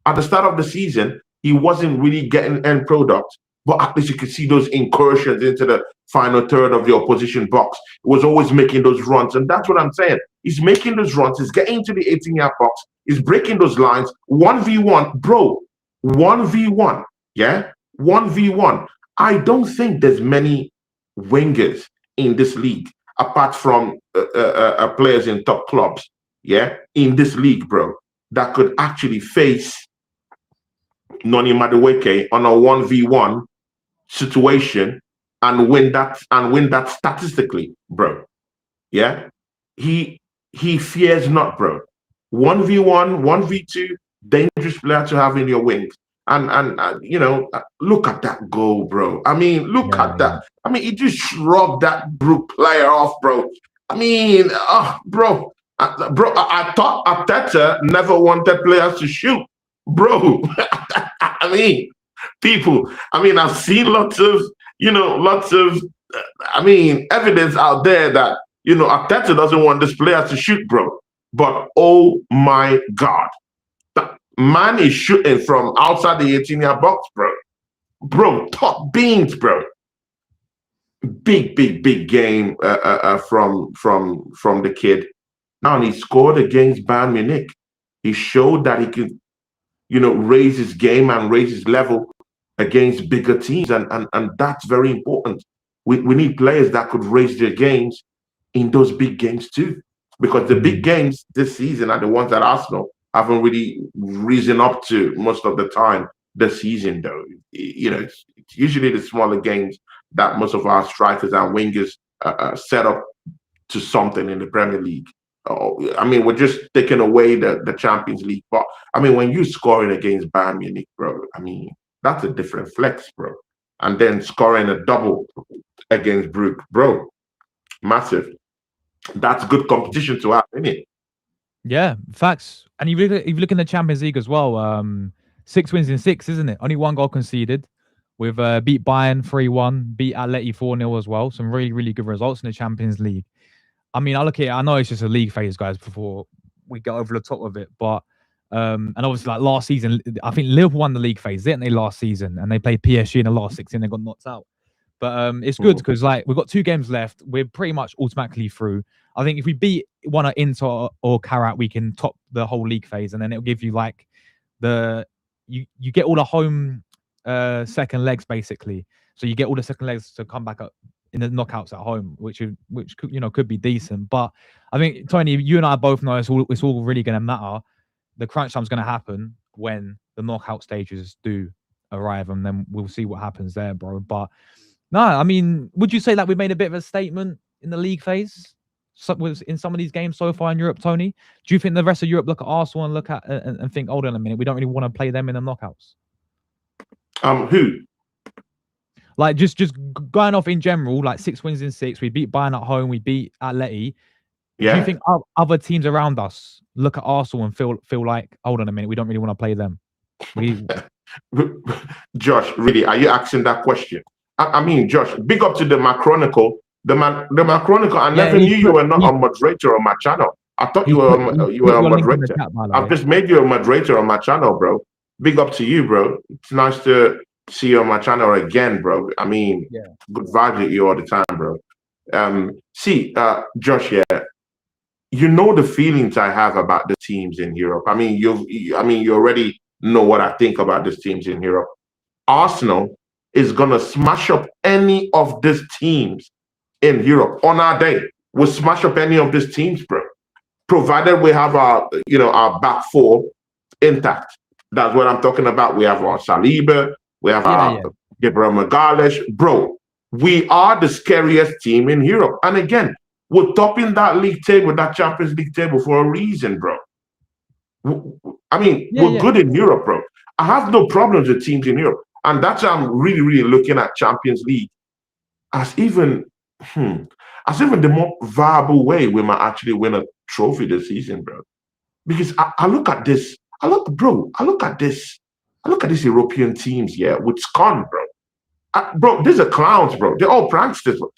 at the start of the season he wasn't really getting end product. But at least you could see those incursions into the final third of the opposition box. It was always making those runs. And that's what I'm saying. He's making those runs. He's getting into the 18-yard box. He's breaking those lines. 1v1. Bro, 1v1. Yeah? 1v1. I don't think there's many wingers in this league, apart from players in top clubs, yeah, in this league, bro, that could actually face Noni Madueke on a 1v1 situation and win that statistically, bro. Yeah, he fears not, bro. 1v1, 1v2, dangerous player to have in your wings. And look at that goal, bro. I mean, look at that. I mean, he just shrugged that Brook player off, bro. I mean, bro. Bro, I thought Arteta never wanted players to shoot. Bro, I mean, people, I mean, I've seen lots of, evidence out there that, Arteta doesn't want this player to shoot, bro. But oh my God, that man is shooting from outside the 18-yard box, bro. Bro, top beans, bro. Big game from the kid. Now, he scored against Bayern Munich. He showed that he could, raise his game and raise his level against bigger teams, and that's very important. We need players that could raise their games in those big games too, because the big games this season are the ones that Arsenal haven't really risen up to most of the time this season, though. It's usually the smaller games that most of our strikers and wingers set up to something in the Premier League. We're just taking away the Champions League. But, when you scoring against Bayern Munich, bro, that's a different flex, bro. And then scoring a double against Brugge, bro, massive. That's good competition to have, isn't it? Yeah, facts. And if you look in the Champions League as well, 6 wins in 6, isn't it? Only 1 goal conceded. We've beat Bayern 3-1, beat Atleti 4-0 as well. Some really, really good results in the Champions League. I look at it, I know it's just a league phase, guys, before we get over the top of it. But, and obviously, like last season, I think Liverpool won the league phase, didn't they, last season? And they played PSG in the last 16 and they got knocked out. But it's good because, like, we've got 2 games left. We're pretty much automatically through. I think if we beat one at Inter or Karat, we can top the whole league phase. And then it'll give you, like, you get all the home second legs, basically. So you get all the second legs to come back up in the knockouts at home, which could be decent. But I think, Tony, you and I both know it's all really going to matter. The crunch time's going to happen when the knockout stages do arrive, and then we'll see what happens there, bro. But no, would you say that we made a bit of a statement in the league phase in some of these games so far in Europe, Tony? Do you think the rest of Europe look at Arsenal and look at and think, hold on a minute, we don't really want to play them in the knockouts? Who? Like, just going off in general, like 6 wins in 6. We beat Bayern at home. We beat Atleti. Yeah. Do you think other teams around us look at Arsenal and feel like, hold on a minute, we don't really want to play them? Josh, really, are you asking that question? Josh, big up to the Macronicle. The Macronicle, I never knew you were not a moderator on my channel. I thought you were a moderator. I've just made you a moderator on my channel, bro. Big up to you, bro. It's nice to see you on my channel again, bro. Good vibes with you all the time, bro. Josh, you know the feelings I have about the teams in Europe. You already know what I think about these teams in Europe. Arsenal is gonna smash up any of these teams in Europe on our day. We'll smash up any of these teams, bro. Provided we have our back 4 intact. That's what I'm talking about. We have our Saliba, we have our Gabriel Magalhaes. Bro, we are the scariest team in Europe. And again, we're topping that league table, that Champions League table for a reason, bro. We're good in Europe, bro. I have no problems with teams in Europe. And that's why I'm really, really looking at Champions League as even the more viable way we might actually win a trophy this season, bro. Because I look at this. I look at this European teams, with Scon, bro. Bro, these are clowns, bro. They're all pranksters, bro.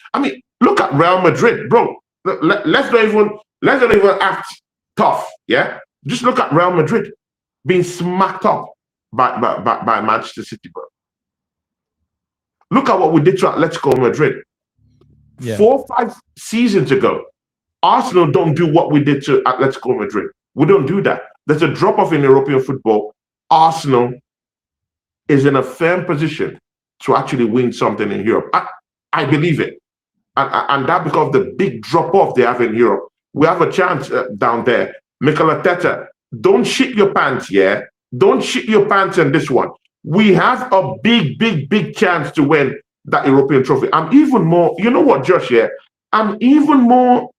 Look at Real Madrid, bro. Let's not even act tough, yeah? Just look at Real Madrid being smacked up by Manchester City, bro. Look at what we did to Atletico Madrid. 4 or 5 seasons ago, Arsenal don't do what we did to Atletico Madrid. We don't do that. There's a drop-off in European football. Arsenal is in a firm position to actually win something in Europe. I believe it. And that because of the big drop-off they have in Europe. We have a chance down there. Mikel Arteta, don't shit your pants, yeah? Don't shit your pants in this one. We have a big chance to win that European trophy. I'm even more, you know what, Josh, I'm even more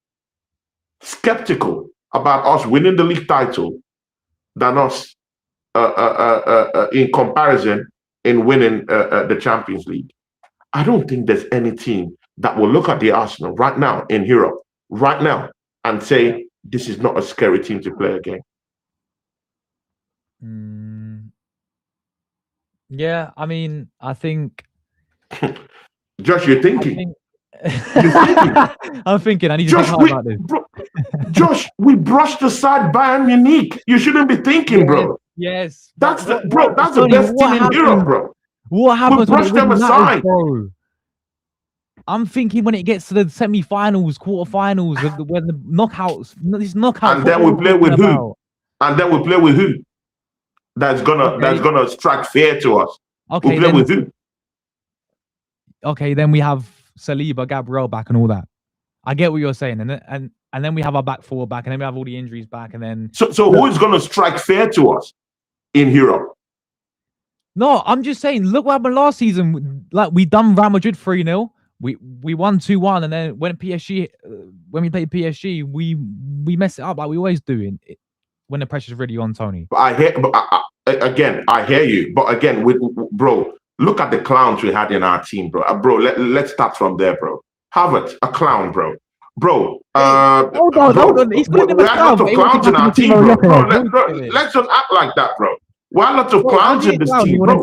skeptical about us winning the league title than us in comparison in winning the Champions League. I don't think there's any team that will look at the Arsenal right now in Europe, right now, and say, this is not a scary team to play against. Yeah, I mean, I think. Josh, you're thinking. I'm thinking. I need to Josh, think about this. Josh, we brushed aside Bayern Munich. You shouldn't be thinking, bro. Yes, that's the best team in Europe, bro. What happens we brushed them aside, bro? I'm thinking when it gets to the semi-finals, quarter-finals, when the knockouts, this knockout, and then we play with who? And then we play with who? That's gonna strike fear to us. Okay, we play with who? Okay, then we have Saliba, Gabriel back, and all that. I get what you're saying, and then we have our back four back, and then we have all the injuries back, and then. So who is gonna strike fear to us in Europe? No, I'm just saying. Look what happened last season. Like we done Real Madrid 3-0. We won 2-1, and then when we played PSG, we mess it up like we always do when the pressure's really on, Tony. But I hear you. But again, bro, look at the clowns we had in our team, bro. Let's start from there, bro. Havertz, a clown, bro. Hold on. He's we had lots of clowns in our team, bro. Let's not act like that, bro. We had lots of clowns in this team, bro.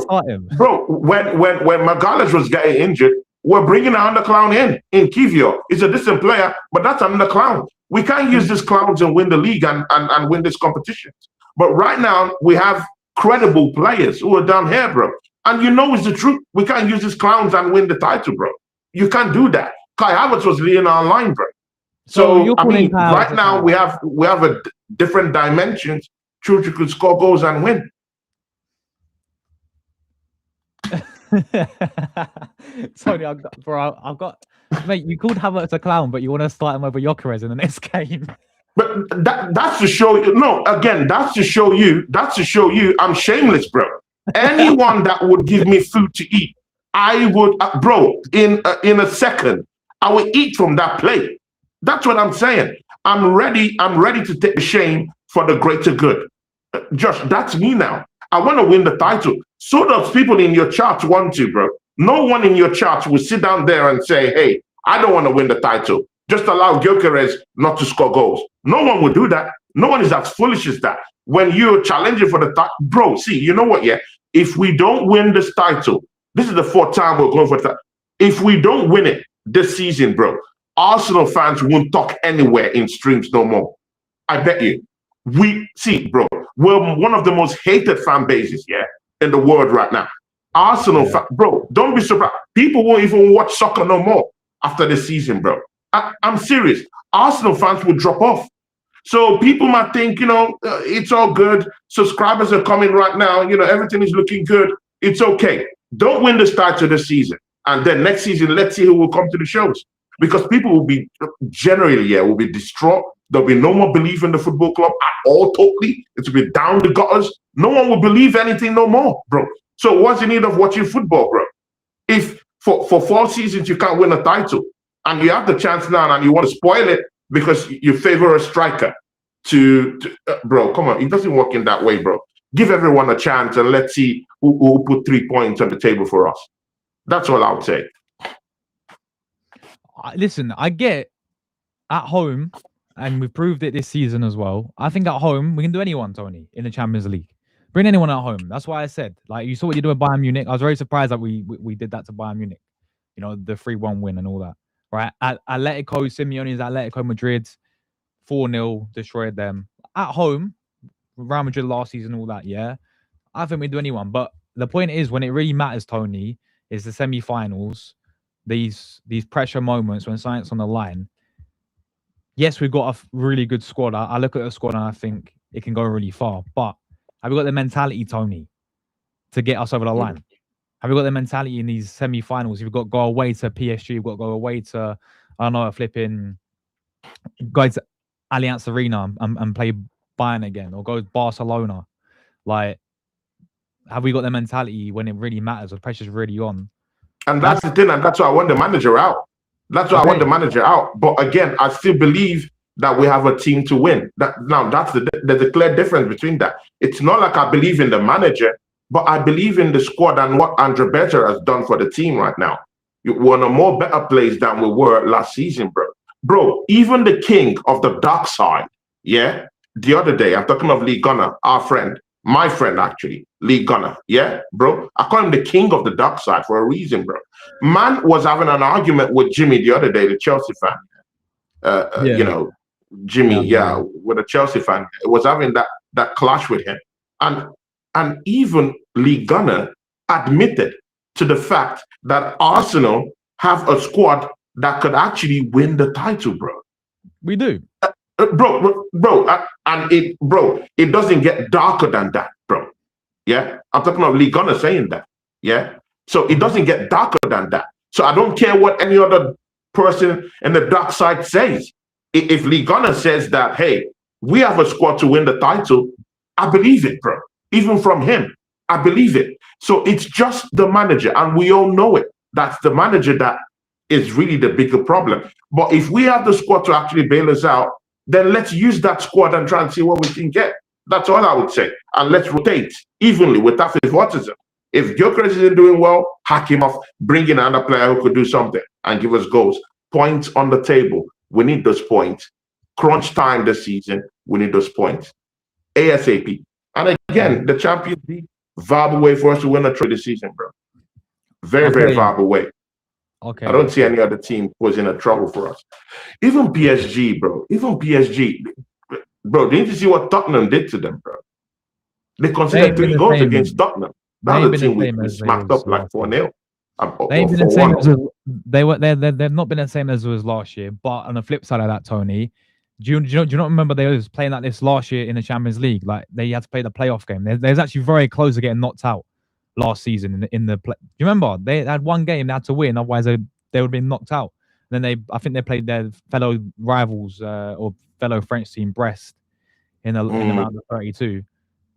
Bro, when Magalhaes was getting injured, we're bringing another clown in Kivio. He's a decent player, but that's another clown. We can't use these clowns and win the league and win this competition. But right now, we have credible players who are down here, bro. And you know it's the truth. We can't use these clowns and win the title, bro. You can't do that. Kai Havertz was leading our line, bro. So I mean, right now we have a different dimensions through which you could score goals and win. Tony, I've got, mate. You called Havertz a clown, but you want to start him over Gyökeres in the next game. But that's to show you. No, again, that's to show you. That's to show you I'm shameless, bro. Anyone that would give me food to eat, I would, bro. In a second, I will eat from that plate. That's what I'm saying. I'm ready to take the shame for the greater good. Josh, that's me now. I want to win the title. So does people in your chart want to, bro. No one in your chart will sit down there and say, hey, I don't want to win the title. Just allow Gyökeres not to score goals. No one will do that. No one is as foolish as that. When you're challenging for the title, bro, see, you know what, yeah? If we don't win this title, this is the fourth time we're going for the title. If we don't win it this season, bro, Arsenal fans won't talk anywhere in streams no more. I bet you. Bro, we're one of the most hated fan bases, yeah, in the world right now. Arsenal, bro, don't be surprised. People won't even watch soccer no more after this season, bro. I'm serious. Arsenal fans will drop off. So people might think, it's all good. Subscribers are coming right now. Everything is looking good. It's okay. Don't win this title this season. And then next season, let's see who will come to the shows. Because people will be will be distraught. There'll be no more belief in the football club at all, totally. It will be down the gutters. No one will believe anything no more, bro. So what's the need of watching football, bro? If for 4 seasons you can't win a title and you have the chance now and you want to spoil it because you favor a striker bro, come on. It doesn't work in that way, bro. Give everyone a chance and let's see who put 3 points on the table for us. That's all I would say. Listen, I get at home, and we've proved it this season as well. I think at home, we can do anyone, Tony, in the Champions League. Bring anyone at home. That's why I said, like, you saw what you did with Bayern Munich. I was very surprised that we did that to Bayern Munich. The 3-1 win and all that. Right? At Atletico, Simeone's Atletico Madrid, 4-0, destroyed them. At home, Real Madrid last season, all that, yeah. I think we do anyone. But the point is, when it really matters, Tony, is the semi-finals, these pressure moments when something's on the line. Yes, we've got a really good squad. I look at the squad and I think it can go really far. But have we got the mentality, Tony, to get us over the line? Have we got the mentality in these semi-finals? We've got to go away to PSG. We've got to go away to, I don't know, go to Allianz Arena and play Bayern again, or go to Barcelona. Like, have we got the mentality when it really matters, when the pressure's really on? And that's the thing, and that's why I want the manager out. That's why I want the manager out. But again, I still believe that we have a team to win. There's a clear difference between that. It's not like I believe in the manager, but I believe in the squad and what Arteta has done for the team right now. We're in a more better place than we were last season, bro. Bro, even the king of the dark side yeah, the other day, I'm talking of Lee Gunner, our friend, my friend actually, Lee Gunner, yeah, bro. I call him the king of the dark side for a reason, bro. Man was having an argument with Jimmy the other day, the Chelsea fan. You Yeah, know, Jimmy, yeah, yeah, with a Chelsea fan, was having that clash with him, and even Lee Gunner admitted to the fact that Arsenal have a squad that could actually win the title, bro. we do. Bro, it doesn't get darker than that, bro. Yeah, I'm talking about Lee Gunner saying that. Yeah, so it doesn't get darker than that. So I don't care what any other person in the dark side says. If Lee Gunner says that, hey, we have a squad to win the title, I believe it, bro. Even from him, I believe it. So it's just the manager, and we all know it. That's the manager that is really the bigger problem. But if we have the squad to actually bail us out, then let's use that squad and try and see what we can get. That's all I would say. And let's rotate evenly without favoritism. If Gyökeres isn't doing well, hack him off, bring in another player who could do something and give us goals. Points on the table. We need those points. Crunch time this season, we need those points. ASAP. And again, the Champions League, viable way for us to win a trade this season, bro. Very, very viable way. Okay. I don't see any other team posing a trouble for us. Even PSG, bro. Even PSG. Bro, didn't you see what Tottenham did to them, bro? They conceded 3 goals against Tottenham. That was a team we smacked up like 4-0. They've been the same as they've not been the same as it was last year. But on the flip side of that, Tony, do you not remember they was playing like this last year in the Champions League? Like they had to play the playoff game. They was actually very close to getting knocked out last season in the play. Do you remember they had one game they had to win, otherwise they would have been knocked out. And then I think they played their fellow rivals or fellow French team Brest in the round of 32,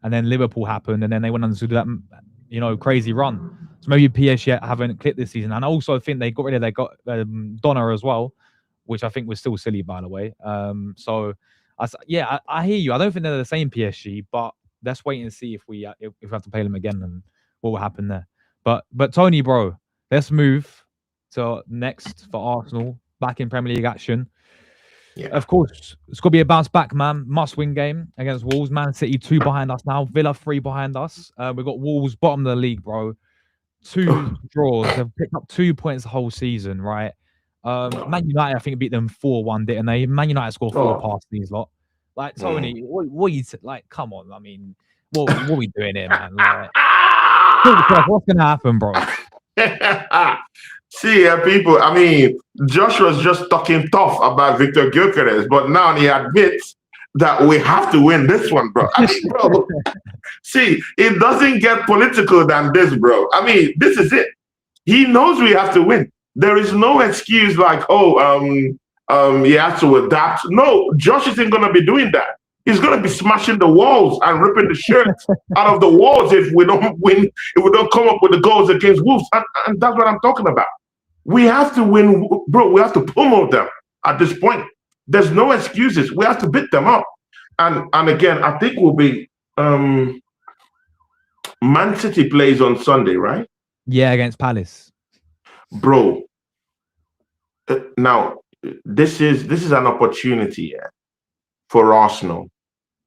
and then Liverpool happened, and then they went on to do that crazy run. So maybe PSG haven't clicked this season, and I also think they got rid of Donna as well, which I think was still silly, by the way. So I hear you. I don't think they're the same PSG, but let's wait and see if we have to play them again and what will happen there. But Tony, bro, let's move to next for Arsenal back in Premier League action. Yeah. Of course, it's got to be a bounce back, man. Must-win game against Wolves. Man City 2 behind us now. Villa 3 behind us. We've got Wolves bottom of the league, bro. 2 draws. They've picked up 2 points the whole season, right? Man United, I think, beat them 4-1, didn't they? Man United scored 4 past these lot. Like, Tony, what you like? Come on, I mean, what are we doing here, man? Like, what's gonna happen, bro? See, people, I mean, Josh was just talking tough about Viktor Gyökeres, but now he admits that we have to win this one, bro. I mean, bro, see, it doesn't get political than this, bro. I mean, this is it. He knows we have to win. There is no excuse like, he has to adapt. No, Josh isn't going to be doing that. He's going to be smashing the walls and ripping the shirts out of the walls if we don't win, if we don't come up with the goals against Wolves. And that's what I'm talking about. We have to win, bro. We have to pummel them at this point. There's no excuses. We have to beat them up. And again, I think we'll be Man City plays on Sunday, right? Yeah, against Palace. Bro. Now, this is an opportunity for Arsenal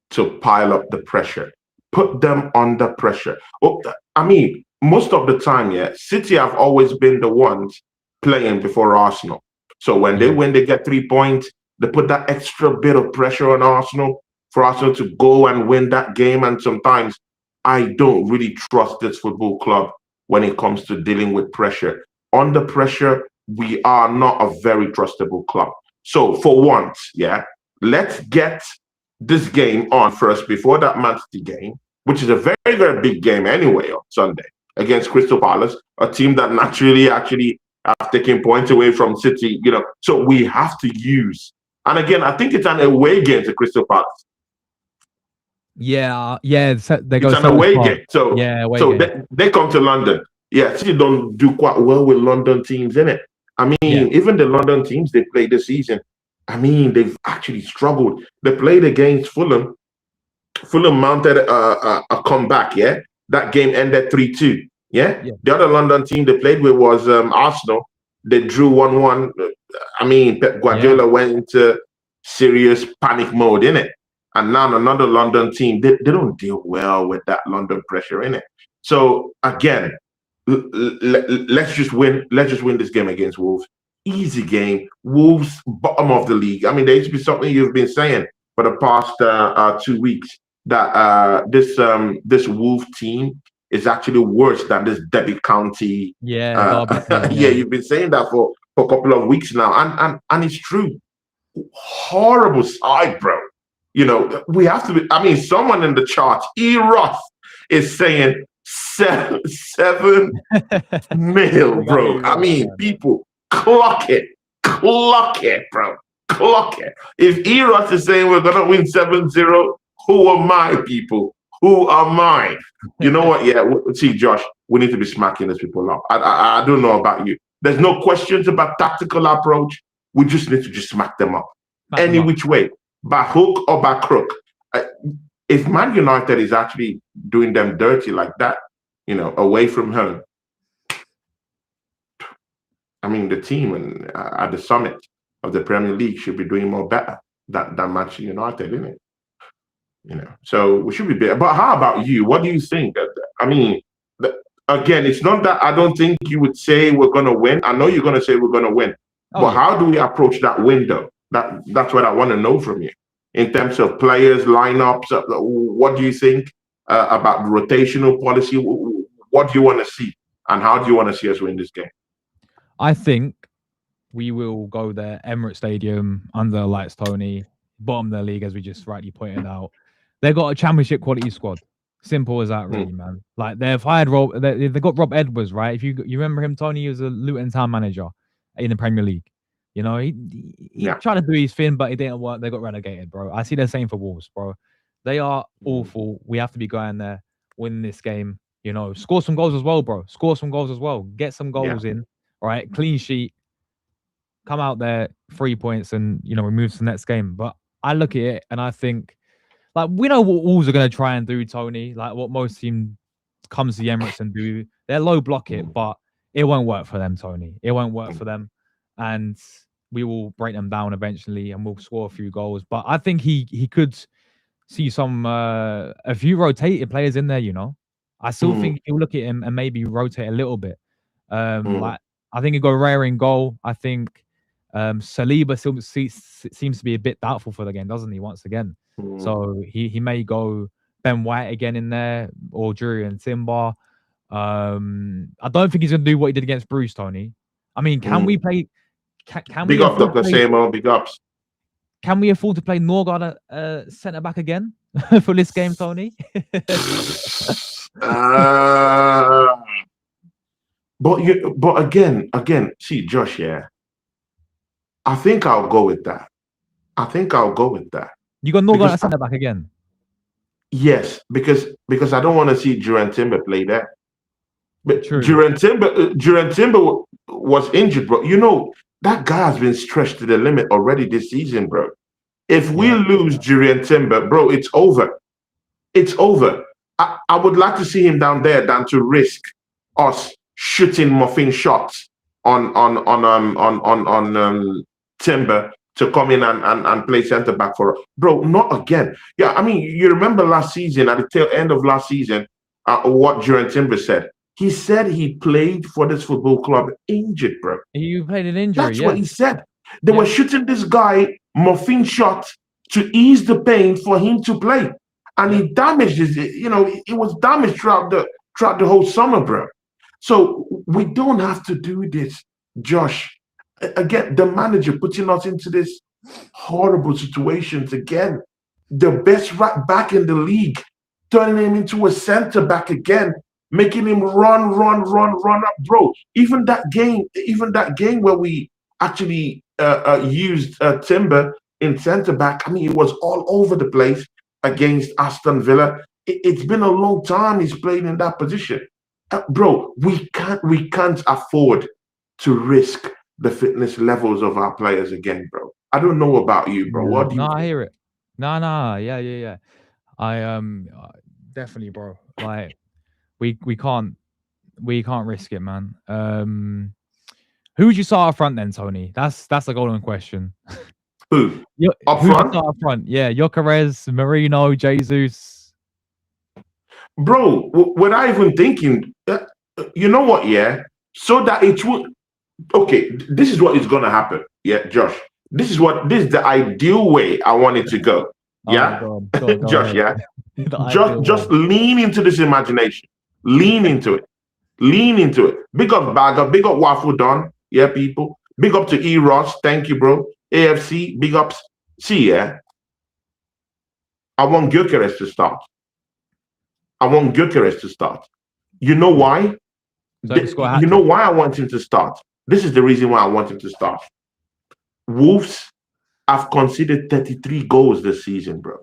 to pile up the pressure. Put them under pressure. Oh, I mean, most of the time, City have always been the ones playing before Arsenal. So when they win, they get 3 points. They put that extra bit of pressure on Arsenal for Arsenal to go and win that game. And sometimes I don't really trust this football club when it comes to dealing with pressure. Under pressure, we are not a very trustable club. So for once, let's get this game on first before that Man City game, which is a very, very big game anyway on Sunday against Crystal Palace, a team that naturally actually have taken points away from City, So we have to use. And again, I think it's an away game to Crystal Palace. Yeah. It's an away game. So, they come to London. Yeah, City don't do quite well with London teams, innit? I mean, even the London teams they played this season, I mean, they've actually struggled. They played against Fulham. Fulham mounted a comeback, That game ended 3-2, The other London team they played with was Arsenal. They drew 1-1. I mean, Pep Guardiola went into serious panic mode, innit? and now another London team. They don't deal well with that London pressure in it. So again, let's just win. Let's just win this game against Wolves. Easy game. Wolves bottom of the league. I mean, there used to be something you've been saying for the past 2 weeks that this Wolves team is actually worse than this Derby County. Yeah, Yeah, you've been saying that for a couple of weeks now, and it's true. Horrible side, bro. You know, we have to be. I mean, someone in the chat, Roth, is saying 7 mil, bro. I mean, people, clock it, bro. Clock it. If Roth is saying we're gonna win 7-0, who are my people? Who are mine? You know what? Yeah, see, Josh, we need to be smacking these people up. I don't know about you. There's no questions about tactical approach. We just need to just smack them up. Any which way, by hook or by crook. If Man United is actually doing them dirty like that, you know, away from home, I mean, the team at the summit of the Premier League should be doing more better than Manchester United, isn't it? You know, so we should be better. But how about you? What do you think? I mean, again, it's not that I don't think you would say we're going to win. I know you're going to say we're going to win. But how do we approach that window? That's what I want to know from you. In terms of players, lineups, what do you think about the rotational policy? What do you want to see? And how do you want to see us win this game? I think we will go there, Emirates Stadium, under the lights, Tony, bottom of the league, as we just rightly pointed out. They've got a championship quality squad. Simple as that, really, man. Like, they've hired they've got Rob Edwards, right? If you remember him, Tony, he was a Luton Town manager in the Premier League. You know, he tried to do his thing, but it didn't work. They got relegated, bro. I see the same for Wolves, bro. They are awful. We have to be going there, winning this game. You know, score some goals as well, bro. Score some goals as well. Get some goals in. All right, clean sheet. Come out there, 3 points, and, you know, we move to the next game. But I look at it and I think, like, we know what Wolves are going to try and do, Tony. Like, what most teams comes to the Emirates and do. They're low block it, but it won't work for them, Tony. It won't work for them. And we will break them down eventually and we'll score a few goals. But I think he could see a few rotated players in there, you know. I still think he'll look at him and maybe rotate a little bit. Like, I think he got Rare in goal. I think Saliba still seems to be a bit doubtful for the game, doesn't he, once again? So he may go Ben White again in there, or Julian Timber. I don't think he's going to do what he did against Bruce, Tony. I mean, can we play... Can big up Dr. Samo, big ups. Can we afford to play Norgard at centre-back again for this game, Tony? But again, see, Josh, I think I'll go with that. You got Norgard at centre-back again? Yes, because I don't want to see Julian Timber play there. But Julian Timber was injured, bro. You know, that guy has been stretched to the limit already this season, bro. If we lose Julian Timber, bro, it's over. It's over. I would like to see him down there than to risk us shooting muffin shots on Timber to come in and play centre back for us. Bro, not again. Yeah, I mean, you remember last season, at the tail end of last season, what Julian Timber said. He said he played for this football club injured, bro. You played an injury. That's what he said. They were shooting this guy muffin shots to ease the pain for him to play, and he damaged his. You know, it was damaged throughout the whole summer, bro. So we don't have to do this, Josh. Again, the manager putting us into this horrible situations again. The best right back in the league, turning him into a centre back again. Making him run up, bro. Even that game where we actually used Timber in centre back. I mean, it was all over the place against Aston Villa. It's been a long time he's played in that position, bro. We can't afford to risk the fitness levels of our players again, bro. I don't know about you, bro. What do you? No, I hear it. No, yeah. I definitely, bro. Like. We can't risk it, man. Who would you start up front then, Tony? That's the golden question. Who? Up Who's front? up front? Yeah, Gyökeres, Marino, Jesus. Bro, without even thinking, you know what, yeah? So that it would, okay, this is what is going to happen. Yeah, Josh. This is the ideal way I want it to go. Oh, Yeah, go Josh, ahead. yeah. The Just ideal just way. lean into this imagination. Lean into it. Lean into it. Big up Bagger, big up Waffle Don. Yeah, people. Big up to E Ross. Thank you, bro. AFC, big ups. See, yeah. I want Gyökeres to start. I want Gyökeres to start. You know why? So he can score a hat You know trick. why I want him to start? This is the reason why I want him to start. Wolves have conceded 33 goals this season, bro.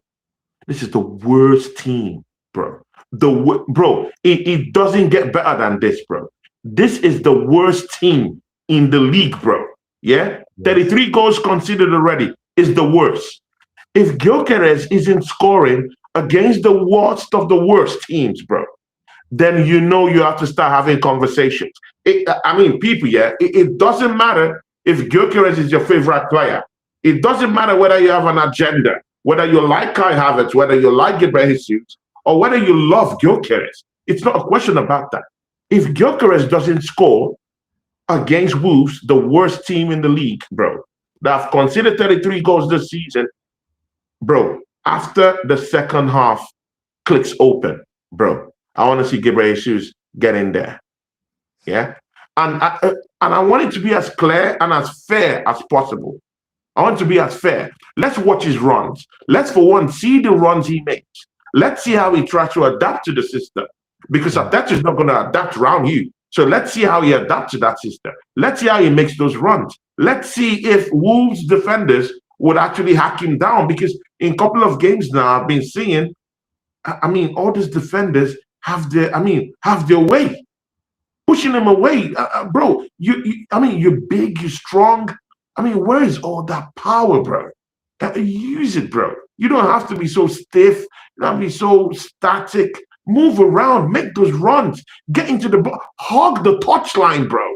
This is the worst team, bro. It doesn't get better than this, bro. This is the worst team in the league, bro. Yeah? Yes. 33 goals conceded already is the worst. If Gyökeres isn't scoring against the worst of the worst teams, bro, then you know you have to start having conversations. People, yeah, it doesn't matter if Gyökeres is your favorite player. It doesn't matter whether you have an agenda, whether you like Kai Havertz, whether you like Gyökeres, or whether you love Gyökeres. It's not a question about that. If Gyökeres doesn't score against Wolves, the worst team in the league, bro, that have considered 33 goals this season, bro, after the second half clicks open, bro, I want to see Gyökeres get in there. Yeah. And I want it to be as clear and as fair as possible. I want to be as fair. Let's watch his runs. Let's, for one, see the runs he makes. Let's see how he tries to adapt to the system. Because Arteta is not going to adapt around you. So let's see how he adapts to that system. Let's see how he makes those runs. Let's see if Wolves defenders would actually hack him down. Because in a couple of games now, I've been seeing, all these defenders have their way. Pushing him away. Bro, you're big, you're strong. Where is all that power, bro? Use it, bro. You don't have to be so stiff. You don't have to be so static. Move around, make those runs, get into the ball, hog the touchline, bro.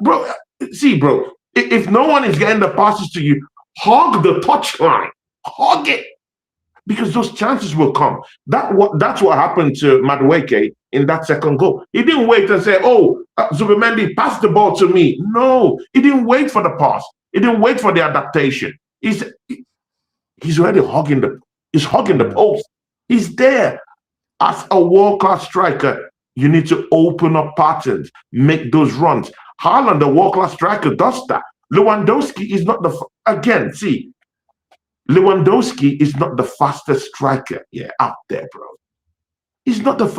Bro, if no one is getting the passes to you, hog the touchline, hog it, because those chances will come. That's what happened to Madueke in that second goal. He didn't wait and say, Zubimendi, pass the ball to me. No, he didn't wait for the pass. He didn't wait for the adaptation. He's already hogging the post. He's there. As a world-class striker, you need to open up patterns, make those runs. Haaland, the world-class striker, does that. Lewandowski is not Lewandowski is not the fastest striker out there, bro. He's not the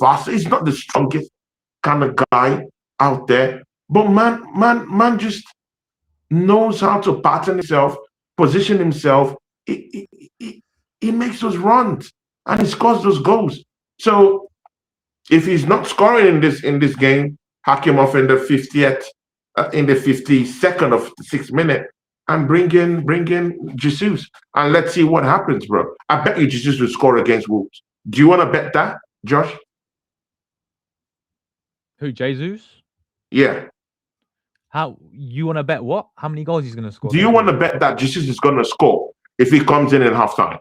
fastest, he's not the strongest kind of guy out there. But man just knows how to pattern himself, position himself. He makes those runs and he scores those goals. So if he's not scoring in this game, hack him off in the 50th, in the 52nd of the 6th minute, and bring in Jesus, and let's see what happens, bro. I bet you Jesus will score against Wolves. Do you want to bet that, Josh? Who, Jesus? Yeah. How you want to bet what? How many goals he's going to score? Do you want to bet that Jesus is going to score if he comes in halftime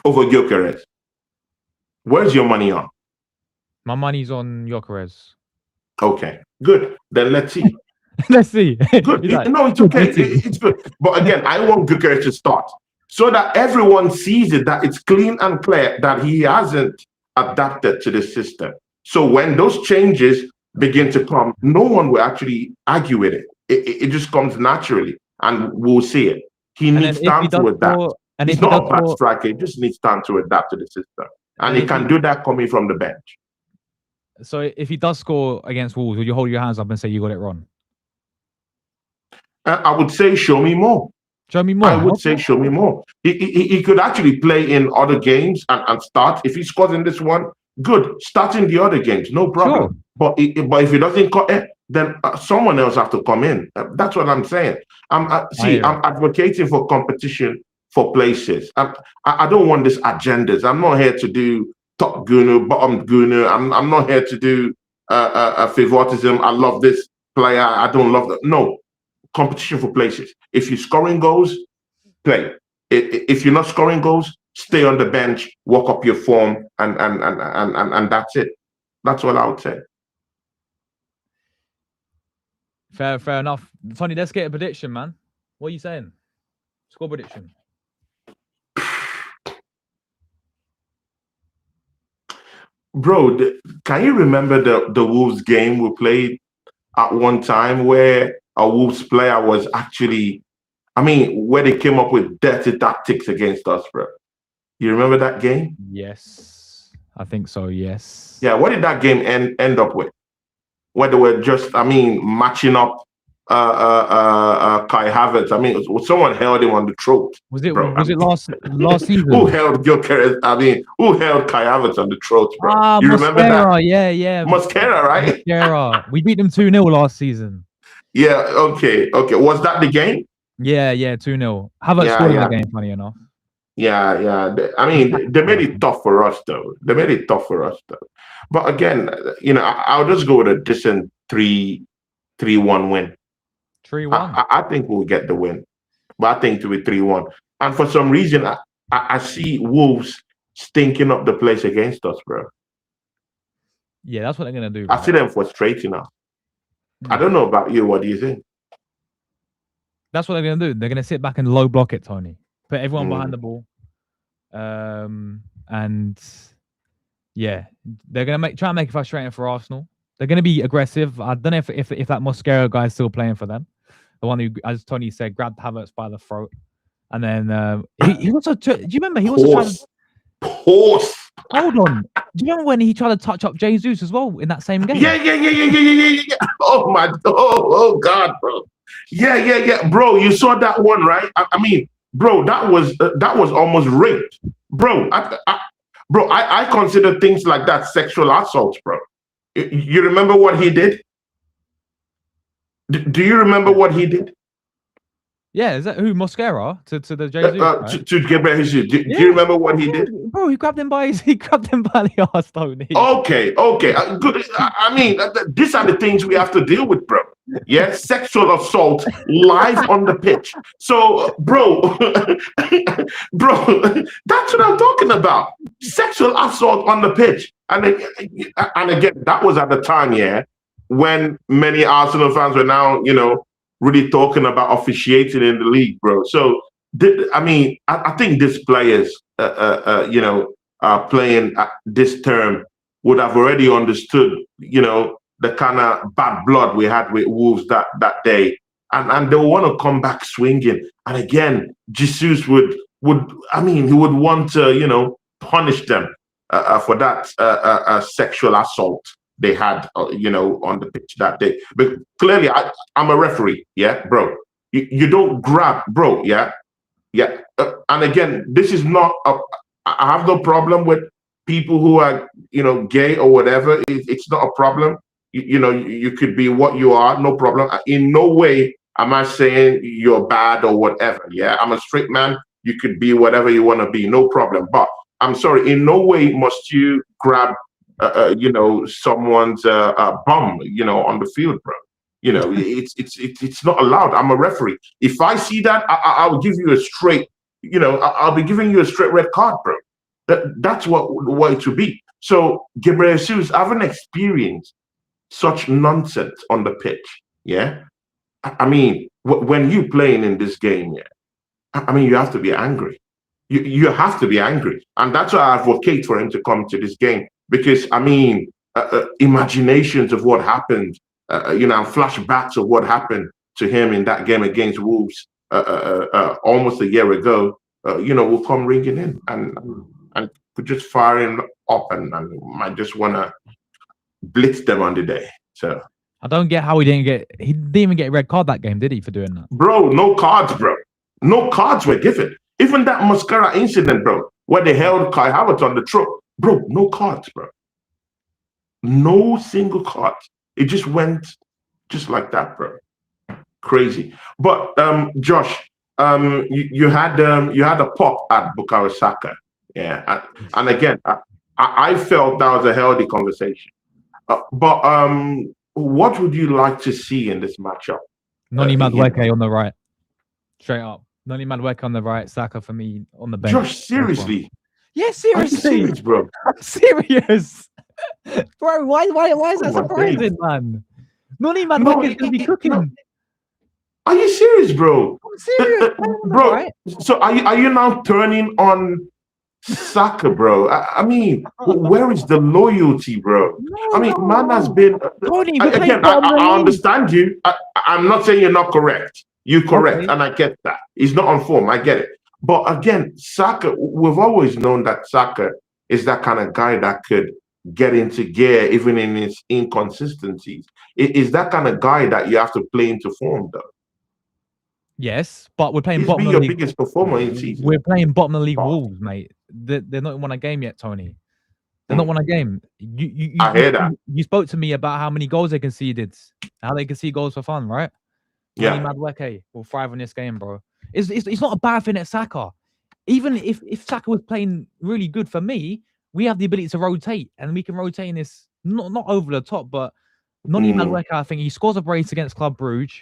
over Gyökeres? Where's your money on? My money's on Gyökeres. Okay, good. Then let's see. Let's see. Good. No, it's okay. It's good. But again, I want Gyökeres to start so that everyone sees it, that it's clean and clear that he hasn't adapted to the system. So when those changes begin to come, no one will actually argue with it. It just comes naturally, and we'll see it. He needs time to adapt. He's not a bad striker. He just needs time to adapt to the system. And he can do that coming from the bench. So if he does score against Wolves, would you hold your hands up and say you got it wrong? I would say show me more. Show me more. I would say show me more. He could actually play in other games and start. If he scores in this one, good. Start in the other games, no problem. Sure. But if he doesn't come in, then someone else have to come in. That's what I'm saying. I'm advocating for competition for places. I don't want these agendas. I'm not here to do top gunner, bottom gunner. I'm not here to do a favoritism. I love this player. I don't love that. No. competition for places. If you're scoring goals, play. If you're not scoring goals, stay on the bench, walk up your form, and that's it. That's all I would say. Fair enough. Tony, let's get a prediction, man. What are you saying? Score prediction. Bro, can you remember the Wolves game we played at one time where a Wolves player was actually, where they came up with dirty tactics against us, bro? You remember that game? Yes, I think so. Yes. Yeah. What did that game end up with? Where they were just, matching up Kai Havertz. Someone held him on the throat. Was it last season? Who held Gyökeres? Who held Kai Havertz on the throat, bro? You remember that? Yeah. Mosquera, right? Mosquera. We beat them 2-0 last season. Yeah. Okay. Was that the game? Yeah. 2-0. Havertz scored in the game. Funny enough. Yeah. They made it tough for us, though. But again, I'll just go with a decent 3-1 win. 3-1. I think we'll get the win, but I think to be 3-1. And for some reason, I see Wolves stinking up the place against us, bro. Yeah, that's what they're gonna do. I see them frustrating us. I don't know about you. What do you think? That's what they're gonna do. They're gonna sit back and low block it, Tony. Put everyone behind the ball. And yeah, they're gonna try and make it frustrating for Arsenal. They're gonna be aggressive. I don't know if that Mosquera guy is still playing for them. The one who, as Tony said, grabbed Havertz by the throat, and then he also. Do you remember he also tried to, Hold on. Do you remember when he tried to touch up Jesus as well in that same game? Yeah. Oh my, oh God, bro. Yeah. Bro, you saw that one, right? Bro, that was almost rape, bro. I consider things like that sexual assault, bro. You remember what he did? Do you remember what he did? Yeah, is that who Mosquera to the Jesus? Right? To Gyökeres? Do you remember what he did? Bro, he grabbed him by the arse, Tony. Okay. Good. These are the things we have to deal with, bro. Yeah, sexual assault live on the pitch. So, bro, that's what I'm talking about. Sexual assault on the pitch, and again, that was at the time, yeah, when many Arsenal fans were now, really talking about officiating in the league, bro. So, I think these players, playing this term would have already understood, the kind of bad blood we had with Wolves that day, and they want to come back swinging. And again, Jesus would he would want to, punish them for that sexual assault they had, on the pitch that day. But clearly, I'm a referee, yeah, bro. You don't grab, bro, yeah. And again, this is not. I have no problem with people who are, gay or whatever. It's not a problem. You could be what you are, no problem. In no way am I saying you're bad or whatever. Yeah, I'm a straight man. You could be whatever you want to be, no problem. But I'm sorry, in no way must you grab, someone's bum, on the field, bro. It's not allowed. I'm a referee. If I see that, I'll give you a straight, I'll be giving you a straight red card, bro. That's what it would be. So Gyökeres, I haven't experienced such nonsense on the pitch. Yeah, when you playing in this game, yeah, you have to be angry. You have to be angry, and that's why I advocate for him to come to this game, because imaginations of what happened, flashbacks of what happened to him in that game against Wolves almost a year ago, will come ringing in, and could just fire him up, and might just want to blitz them on the day. So I don't get how he didn't even get a red card that game, did he, for doing that? Bro, no cards, bro. No cards were given. Even that Mosquera incident, bro, where they held Kai Havertz on the throat, bro, no cards, bro. No single card. It just went just like that, bro. Crazy. But Josh, you had a pop at Bukayo Saka. Yeah, and again, I felt that was a healthy conversation. But what would you like to see in this matchup? Noni you know. Madueke on the right. Straight up. Noni Madueke on the right. Saka for me on the bench. Josh, seriously? Yeah, Are you seriously. serious, bro? I'm serious. Bro, why is Oh that my days. surprising, man? Noni No, Madueke is going to be cooking. no. I'm Are you serious, bro? serious. On the Bro, right. so are you now turning on Saka, bro? I mean, where is the loyalty, bro? I mean, man has been Tony, we're playing again. bottom of the I league. understand you. I'm not saying you're not correct. You're correct, Okay. and I get that. He's not on form. I get it. But again, Saka, we've always known that Saka is that kind of guy that could get into gear even in his inconsistencies. It is that kind of guy that you have to play into form, though. Yes, but we're playing He's bottom been of the your league. biggest performer in season. We're playing bottom of the league Oh. Wolves, mate. They're not won a game yet, Tony. They're not won a game. I hear that. You spoke to me about how many goals they conceded, how they concede goals for fun, right? Yeah. Noni Madueke will thrive in this game, bro. It's not a bad thing at Saka. Even if Saka was playing really good for me, we have the ability to rotate, and we can rotate in this not over the top, but Noni Madueke, I think he scores a brace against Club Brugge.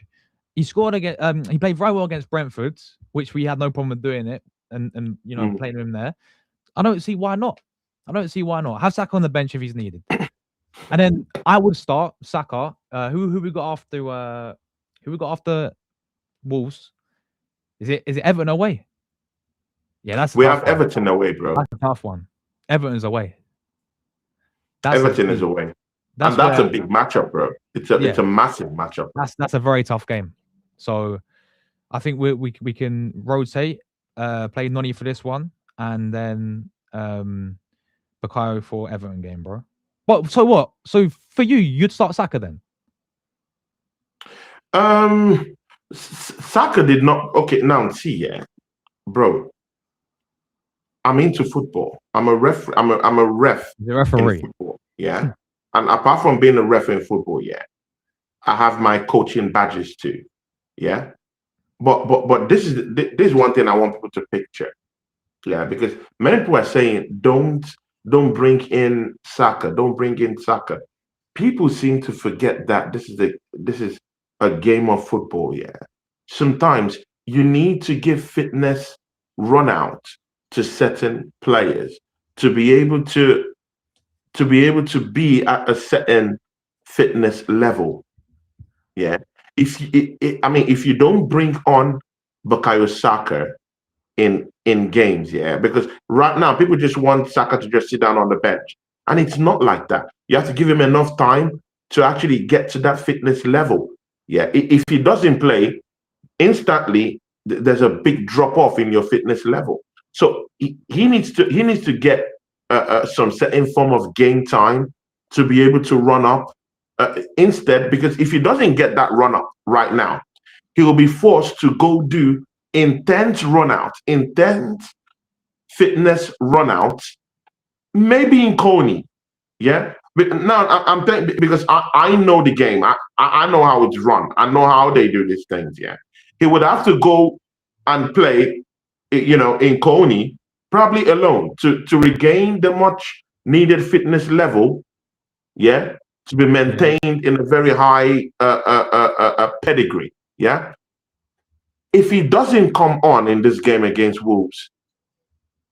He scored against he played very well against Brentford, which we had no problem with doing it, and you know playing him there. I don't see why not. Have Saka on the bench if he's needed. And then I would start Saka. Who we got after Wolves? Is it Everton away? Yeah, that's we have Everton away, bro. That's a tough one. Everton's away. Everton is away. That's a big matchup, bro. It's a massive matchup. That's a very tough game. So I think we can rotate, play Noni for this one, and then Bukayo for Everton game, bro. But so what? So for you, you'd start Saka then? Saka did not. Okay, now see, yeah, bro. I'm into football. I'm a ref. I'm a ref. The referee. In football, yeah. And apart from being a ref in football, yeah, I have my coaching badges too, yeah. But this is one thing I want people to picture, yeah, because many people are saying don't bring in Saka, don't bring in Saka. People seem to forget that this is a game of football, yeah. Sometimes you need to give fitness run out to certain players to be able to be at a certain fitness level. Yeah. If you don't bring on Bukayo Saka in games, yeah, because right now people just want Saka to just sit down on the bench. And it's not like that. You have to give him enough time to actually get to that fitness level. Yeah. If he doesn't play, instantly there's a big drop off in your fitness level. So he needs to get some certain form of game time to be able to run up instead, because if he doesn't get that run up right now, he will be forced to go do intense fitness run outs, maybe in Coney. Yeah. But now I'm thinking, because I know the game. I know how it's run. I know how they do these things. Yeah. He would have to go and play, in Coney, probably alone to regain the much needed fitness level. Yeah. To be maintained in a very high pedigree. Yeah. If he doesn't come on in this game against Wolves,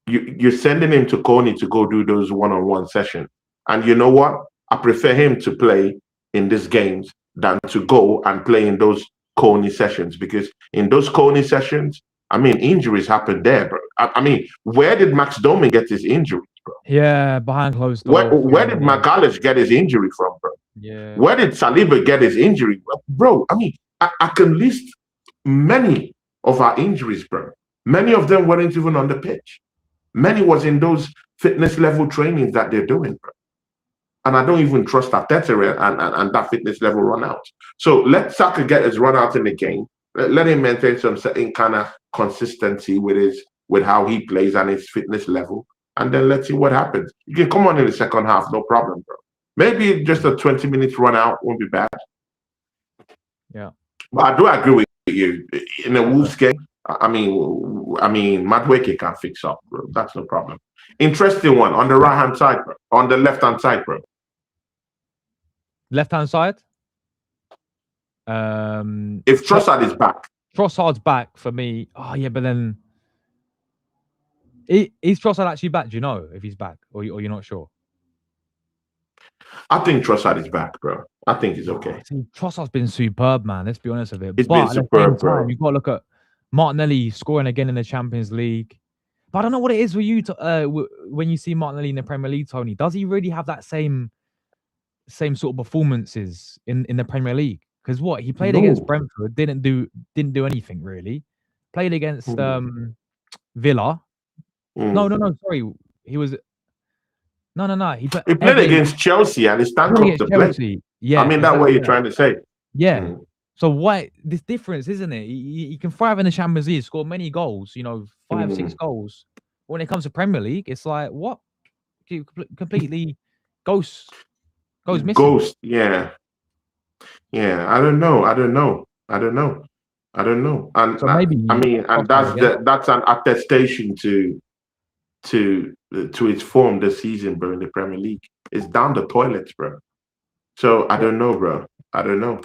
you're sending him to Coney to go do those one-on-one sessions. And you know what? I prefer him to play in these games than to go and play in those Coney sessions, because in those Coney sessions, I mean, injuries happen there, bro. I mean, where did Max Domi get his injuries, bro? Yeah, behind closed doors. Where did McAllister get his injury from, bro? Yeah. Where did Saliba get his injury, bro? I mean, I can list many of our injuries, bro. Many of them weren't even on the pitch. Many was in those fitness level trainings that they're doing, bro. And I don't even trust Arteta and that fitness level run out. So let Saka get his run out in the game. Let him maintain some certain kind of consistency with how he plays and his fitness level. And then let's see what happens. You can come on in the second half, no problem, bro. Maybe just a 20 minutes run out won't be bad. Yeah. But I do agree with you. In a Wolves game, I mean, Madueke can fix up, bro. That's no problem. Interesting one on the right-hand side, bro. On the left-hand side, bro. Left-hand side? If Trossard is back. Trossard's back for me. Oh yeah, but then is Trossard actually back? Do you know if he's back, or you're not sure? I think Trossard is back, bro. I think he's okay. See, Trossard's been superb, man. Let's be honest with it. It's but been at the same superb, time, bro. you've got to look at Martinelli scoring again in the Champions League. But I don't know what it is with you when you see Martinelli in the Premier League, Tony. Does he really have that same sort of performances in the Premier League? Because what he played against Brentford didn't do anything really. Played against Villa. No, sorry. He was no. He played against Chelsea and he stank up the play. Yeah, I mean that's what you're trying to say. Yeah. So why this difference, isn't it? He can thrive in the Champions League, score many goals, 5, 6 goals. When it comes to Premier League, it's like what? Completely goes missing. Ghost, yeah. I don't know. And so maybe and that's an attestation to its form this season, bro, in the Premier League. It's down the toilets, bro. So I don't know, bro. I don't know.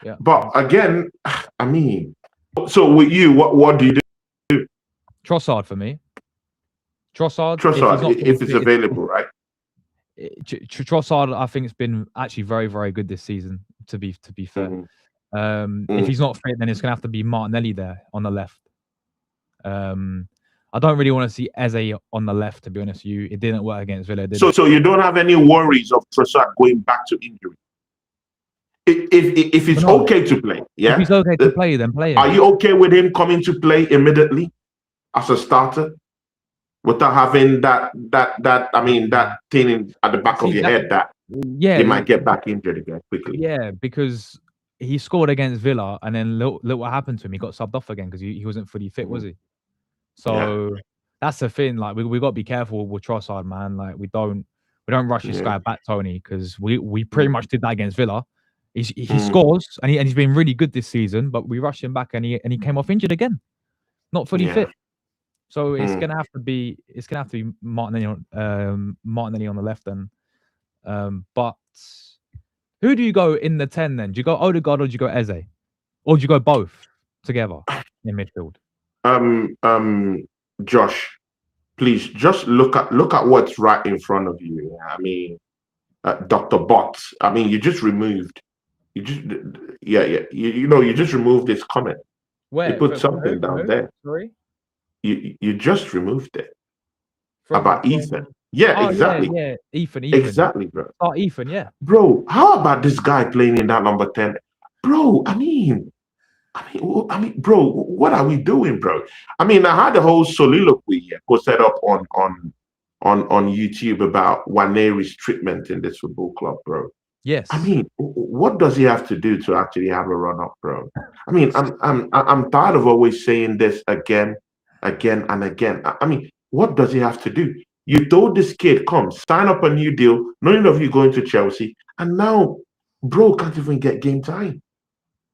Yeah. But again, I mean, so with you, what do you do? Trossard for me. Trossard, if it's available, right? Trossard, I think it's been actually very, very good this season. To be fair, if he's not fit, then it's gonna have to be Martinelli there on the left. I don't really want to see Eze on the left, to be honest with you. It didn't work against Villa, did it? So you don't have any worries of Trossard going back to injury? If it's okay to play, yeah? If he's okay to play, then play him. Are you okay with him coming to play immediately as a starter? Without having that thing at the back of your head that he might get back injured again quickly. Yeah, because he scored against Villa and then look what happened to him. He got subbed off again because he wasn't fully fit, was he? So that's the thing. Like we got to be careful with Trossard, man. Like we don't rush this guy back, Tony, because we pretty much did that against Villa. He scores and he's been really good this season, but we rushed him back and he came off injured again, not fully fit. So it's gonna have to be Martinelli on the left then. But who do you go in the 10 then? Do you go Odegaard or do you go Eze? Or do you go both together in midfield? Josh, please just look at what's right in front of you. I mean, Dr. Botts. I mean, you just removed this comment. Where? You put something down there. Sorry? You just removed it. About Ethan. Yeah, exactly. Yeah, Ethan. Exactly, bro. Oh, Ethan, yeah. Bro, how about this guy playing in that number 10? Bro, I mean, bro, what are we doing, bro? I mean, I had a whole soliloquy posted up on YouTube about Waneri's treatment in this football club, bro. Yes. I mean, what does he have to do to actually have a run up, bro? I mean, I'm tired of always saying this again and again. I mean, what does he have to do? You told this kid, come, sign up a new deal, none of you going to Chelsea, and now, bro, can't even get game time.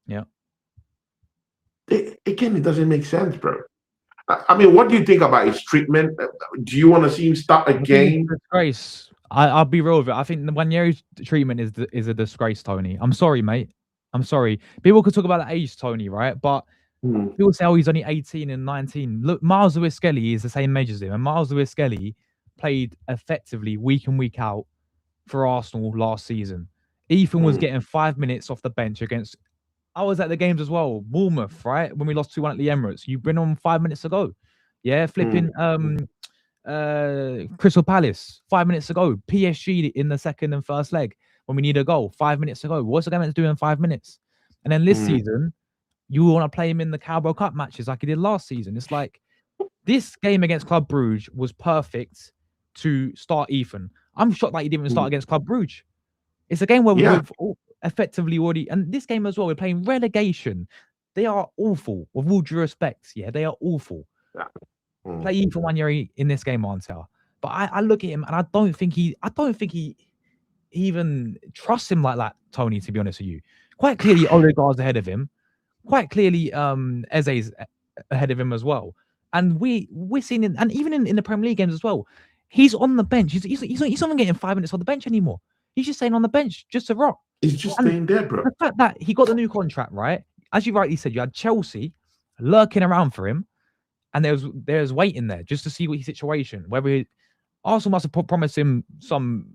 Yeah. Again, it doesn't make sense, bro. I mean, what do you think about his treatment? Do you want to see him start a game? Disgrace. I'll be real with it. I think the Waneri's treatment is a disgrace, Tony. I'm sorry, mate. I'm sorry. People could talk about the age, Tony, right? But people say, oh, he's only 18 and 19. Look, Miles Lewis-Skelly is the same age as him. And Miles Lewis-Skelly played effectively week in, week out for Arsenal last season. Ethan was getting 5 minutes off the bench against... I was at the games as well. Bournemouth, right? When we lost 2-1 at the Emirates. You bring on 5 minutes ago. Yeah, flipping Crystal Palace 5 minutes ago. PSG in the second and first leg when we need a goal 5 minutes ago. What's the guy meant to do in 5 minutes? And then this season, you want to play him in the Carabao Cup matches like he did last season. It's like this game against Club Brugge was perfect to start Ethan. I'm shocked that he didn't even start against Club Brugge. It's a game where we've effectively already, and this game as well, we're playing relegation. They are awful, with all due respect. Yeah, they are awful. Play Ethan Waneri in this game, Arteta. But I look at him and I don't think he even trusts him like that, Tony, to be honest with you. Quite clearly, Odegaard's ahead of him. Quite clearly, Eze's ahead of him as well. And we're seeing in the Premier League games as well. He's on the bench. He's not even getting 5 minutes on the bench anymore. He's just staying on the bench just to rock. He's just staying there, bro. The fact that he got the new contract, right? As you rightly said, you had Chelsea lurking around for him, and there's waiting there just to see what his situation. Whether Arsenal must have promised him some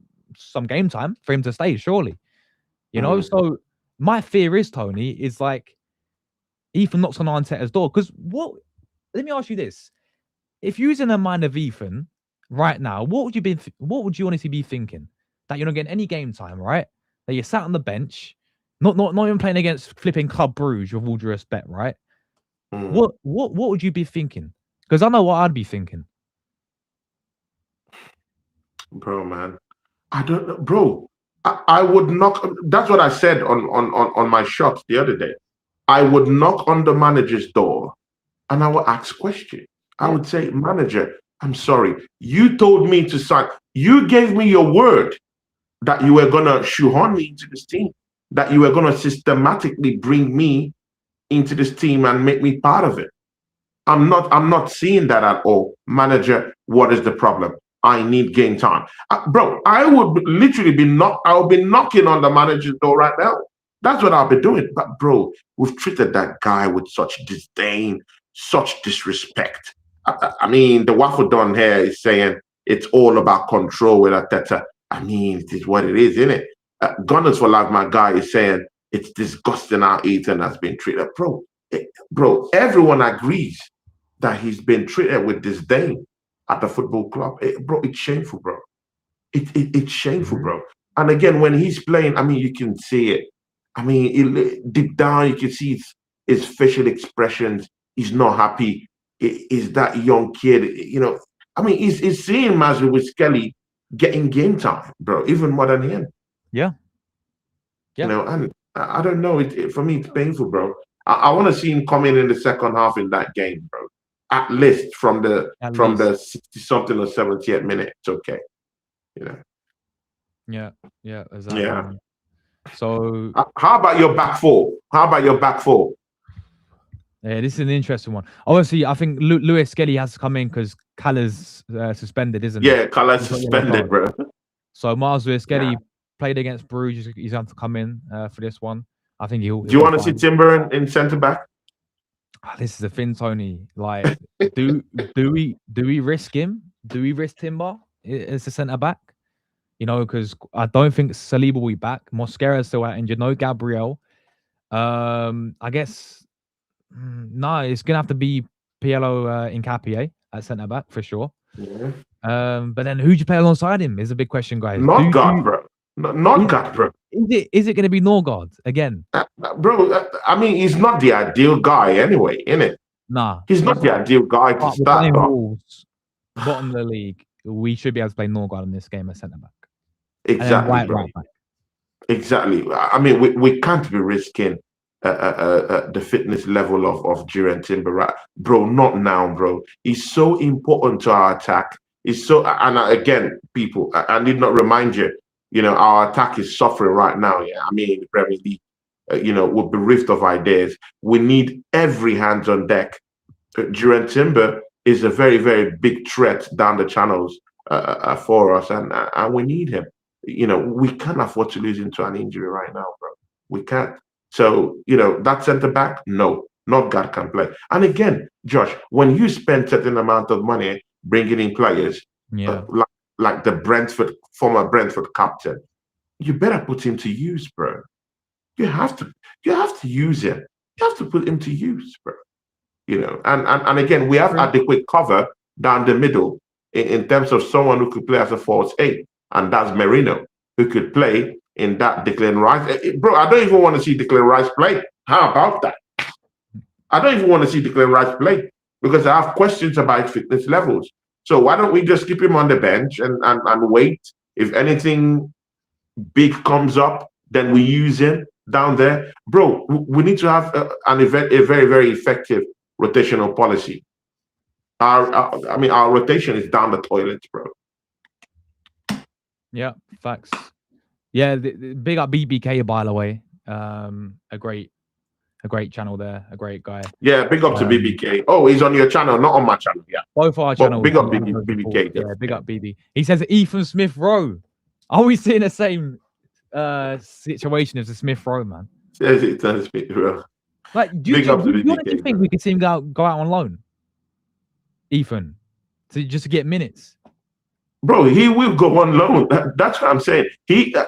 game time for him to stay, surely. You know, so my fear is, Tony, is like Ethan knocks on Arteta's door. Because let me ask you this. If you was in the mind of Ethan right now, what would you honestly be thinking? That you're not getting any game time, right? That you're sat on the bench, not even playing against flipping Club Brugge with all due respect, right? What would you be thinking? Because I know what I'd be thinking. Bro, man. I don't know, bro. I would knock. That's what I said on my shot the other day. I would knock on the manager's door and I would ask questions. I would say, manager, I'm sorry. You told me to sign. You gave me your word that you were going to shoehorn me into this team, that you were going to systematically bring me into this team and make me part of it. I'm not seeing that at all. Manager, what is the problem? I need game time. Bro, I would literally be knocking on the manager's door right now. That's what I'll be doing. But bro, we've treated that guy with such disdain, such disrespect. I mean, the waffle don here is saying it's all about control with Arteta. I mean, it is what it is, isn't it? Gunners for Life, my guy, is saying it's disgusting how Ethan has been treated. Bro, everyone agrees that he's been treated with disdain at the football club. Bro, it's shameful, bro. It's shameful, bro. And again, when he's playing, I mean, you can see it. I mean, deep down, you can see his facial expressions. He's not happy. Is that young kid, you know? I mean, he's seeing Madueke with Skelly getting game time, bro, even more than him. Yeah. You know, and I don't know. For me, it's painful, bro. I want to see him come in the second half in that game, bro. At least from the 60-something or 70th minute, it's okay. You know. Yeah, exactly. Yeah. So how about your back four? Yeah, this is an interesting one. Obviously, I think Lewis Skelly has to come in because Caller's suspended, isn't he? Yeah, Caller's suspended, bro. So Miles Lewis Skelly played against Bruges. He's going to come in for this one. I think he'll. Do you want to see Timber in centre back? This is the thing, Tony. Like, do we risk him? Do we risk Timber as a centre back? You know, because I don't think Saliba will be back. Mosquera is still out injured. No Gabriel. I guess no. It's gonna have to be PLO Nkapie at centre back for sure. Yeah. But then who do you play alongside him is a big question, guys. Not God, bro. Not God, bro. Is it going to be Norgard again? Bro, I mean, he's not the ideal guy anyway, innit? Nah. He's not the ideal guy to start. Wolves, bottom of the league, we should be able to play Norgard in this game as centre back. Exactly, bro. Right back. Exactly. I mean, we can't be risking the fitness level of Jurgen Timber, right? Bro, not now, bro. He's so important to our attack. He's so, and again, people, I need not remind you, you know, our attack is suffering right now. Yeah, I mean, the Premier League, you know, we're bereft of ideas. We need every hands on deck. Jurgen Timber is a very, very big threat down the channels for us, and we need him. You know, we can't afford to lose him to an injury right now, bro. We can't. So, you know, that centre back, no, not God can play. And again, Josh, when you spend certain amount of money bringing in players, like the former Brentford captain, you better put him to use, bro. You have to use him. You have to put him to use, bro. You know, and again, we have adequate cover down the middle in terms of someone who could play as a false 8, and that's Merino, who could play in that Declan Rice. Bro, I don't even want to see Declan Rice play. How about that? I don't even want to see Declan Rice play because I have questions about his fitness levels. So why don't we just keep him on the bench and wait? If anything big comes up, then we use him down there. Bro, we need to have a very, very effective rotational policy. Our rotation is down the toilet, bro. Yeah, facts. Yeah, the big up BBK, by the way. A great channel there, a great guy. Yeah, big up to BBK. Oh, he's on your channel, not on my channel. Yeah, both our channels. Big up BBK. Yeah, big up BB. He says Ethan Smith Rowe. Are we seeing the same situation as a Smith Rowe, man. Says it turns me, bro. Like, do Big up to the you honestly DK, think bro. we could see him go out on loan, Ethan, just to get minutes? Bro, he will go on loan. That's what I'm saying.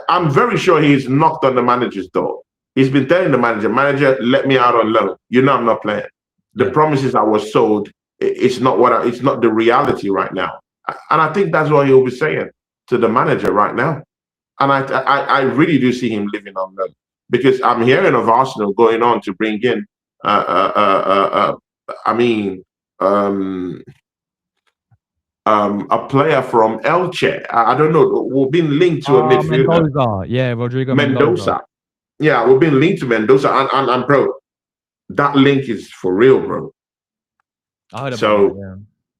I'm very sure he's knocked on the manager's door. He's been telling the manager, let me out on loan. You know I'm not playing. The promises I was sold, it's not it's not the reality right now. And I think that's what he'll be saying to the manager right now. And I really do see him living on loan, because I'm hearing of Arsenal going on to bring in I mean a player from Elche. I don't know. We've been linked to a midfielder. Mendoza. Yeah, Rodrygo Mendoza. Yeah, we've been linked to Mendoza. And bro, that link is for real, bro. I heard about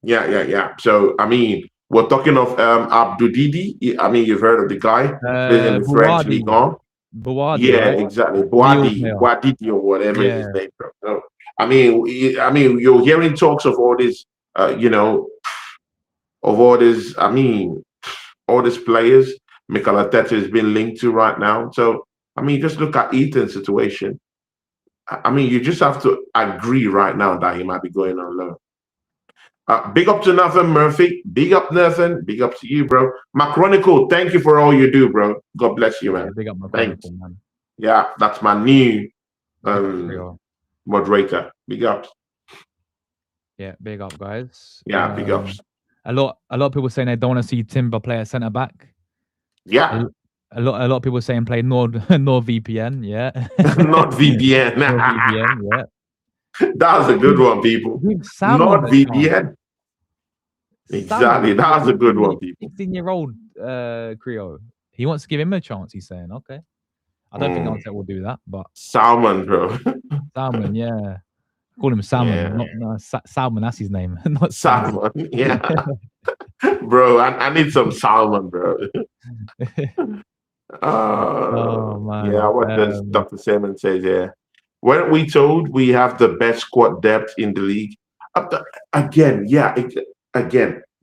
that, yeah. So, I mean, we're talking of Abdoudidi. I mean, you've heard of the guy in the French League on. Bouadi, Yeah, right? exactly. Boadidi or whatever is his name, bro. So, I mean, you're hearing talks of all this, of all this, all these players Mikel Arteta has been linked to right now. So, I mean, just look at Ethan's situation. I mean, you just have to agree right now that he might be going on loan. Big up to Nathan Murphy. Big up, Nathan. Big up to you, bro. Macronicle, thank you for all you do, bro. God bless you, man. Yeah, big up Macronicle, man. Yeah, that's my new moderator. Big ups. Yeah, big up, guys. Yeah, big ups. A lot of people saying they don't want to see Timber play a centre back. Yeah. A lot of people saying play NordVPN. Yeah. NordVPN. NordVPN. Yeah. That was a good one, people. NordVPN. Exactly. That was a good one, people. 16-year-old Creo. He wants to give him a chance, he's saying. Okay. I don't think Arteta will do that, but Salmon, bro. Salmon, yeah. Call him Salmon, not Salmon, that's his name. Not Salmon. Yeah. Bro, I need some salmon, bro. Oh man. Yeah, what does Dr. Salmon says here? Weren't we told we have the best squad depth in the league? Again,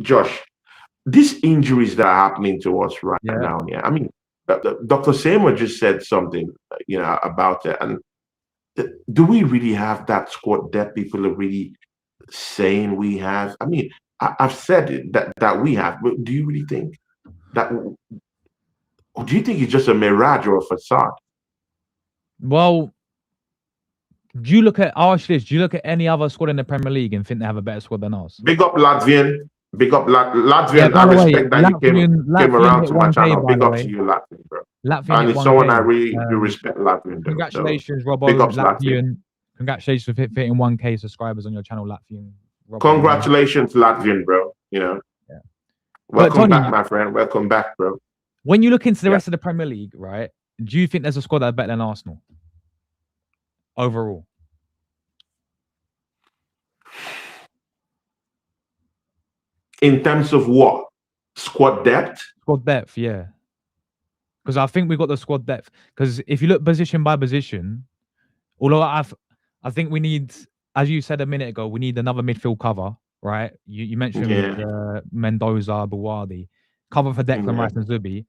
Josh, these injuries that are happening to us right now, I mean, Dr. Seymour just said something, about it. And do we really have that squad depth people are really saying we have? I mean, I've said it, that we have, but do you really think that, or do you think it's just a mirage or a facade? Well, do you look at Arsenal? Do you look at any other squad in the Premier League and think they have a better squad than us? Big up Latvian. Big up Latvian. Yeah, I respect that you came around to my channel. Big up to you, Latvian, bro. And it's someone I really do respect, Latvian. Congratulations, so, Robbo. Big up Latvian. Congratulations for hitting 1K subscribers on your channel, Latvian. Robbo, congratulations, Latvian, bro. Yeah. Welcome back, my friend. Welcome back, bro. When you look into the rest of the Premier League, right? Do you think there's a squad that's better than Arsenal overall? In terms of what? Squad depth? Squad depth, yeah. Because I think we've got the squad depth. Because if you look position by position, although I think we need, as you said a minute ago, we need another midfield cover, right? You mentioned Mendoza, Bouadi, cover for Declan Rice and Zubi.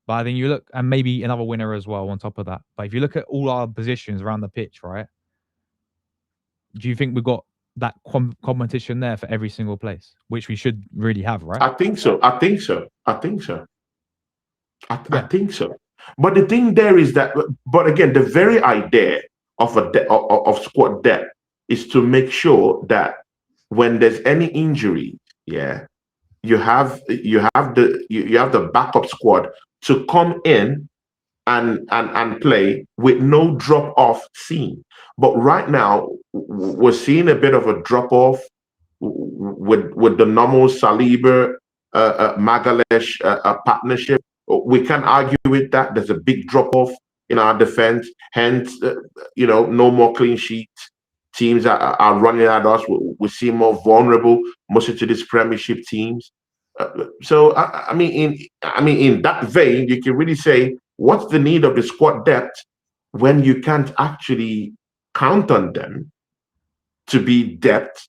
But I think you look, and maybe another winner as well on top of that. But if you look at all our positions around the pitch, right? Do you think we've got that competition there for every single place, which we should really have, right? I think so. I think so. But the thing there is that, but again, the very idea of of squad depth is to make sure that when there's any injury, you have the backup squad to come in and play with no drop off seen. But right now we're seeing a bit of a drop off with the normal Saliba Magalesh partnership. We can't argue with that. There's a big drop off in our defense. Hence, no more clean sheets. Teams are running at us. We seem more vulnerable, mostly to these Premiership teams. So I mean, in that vein, you can really say, what's the need of the squad depth when you can't actually count on them to be depth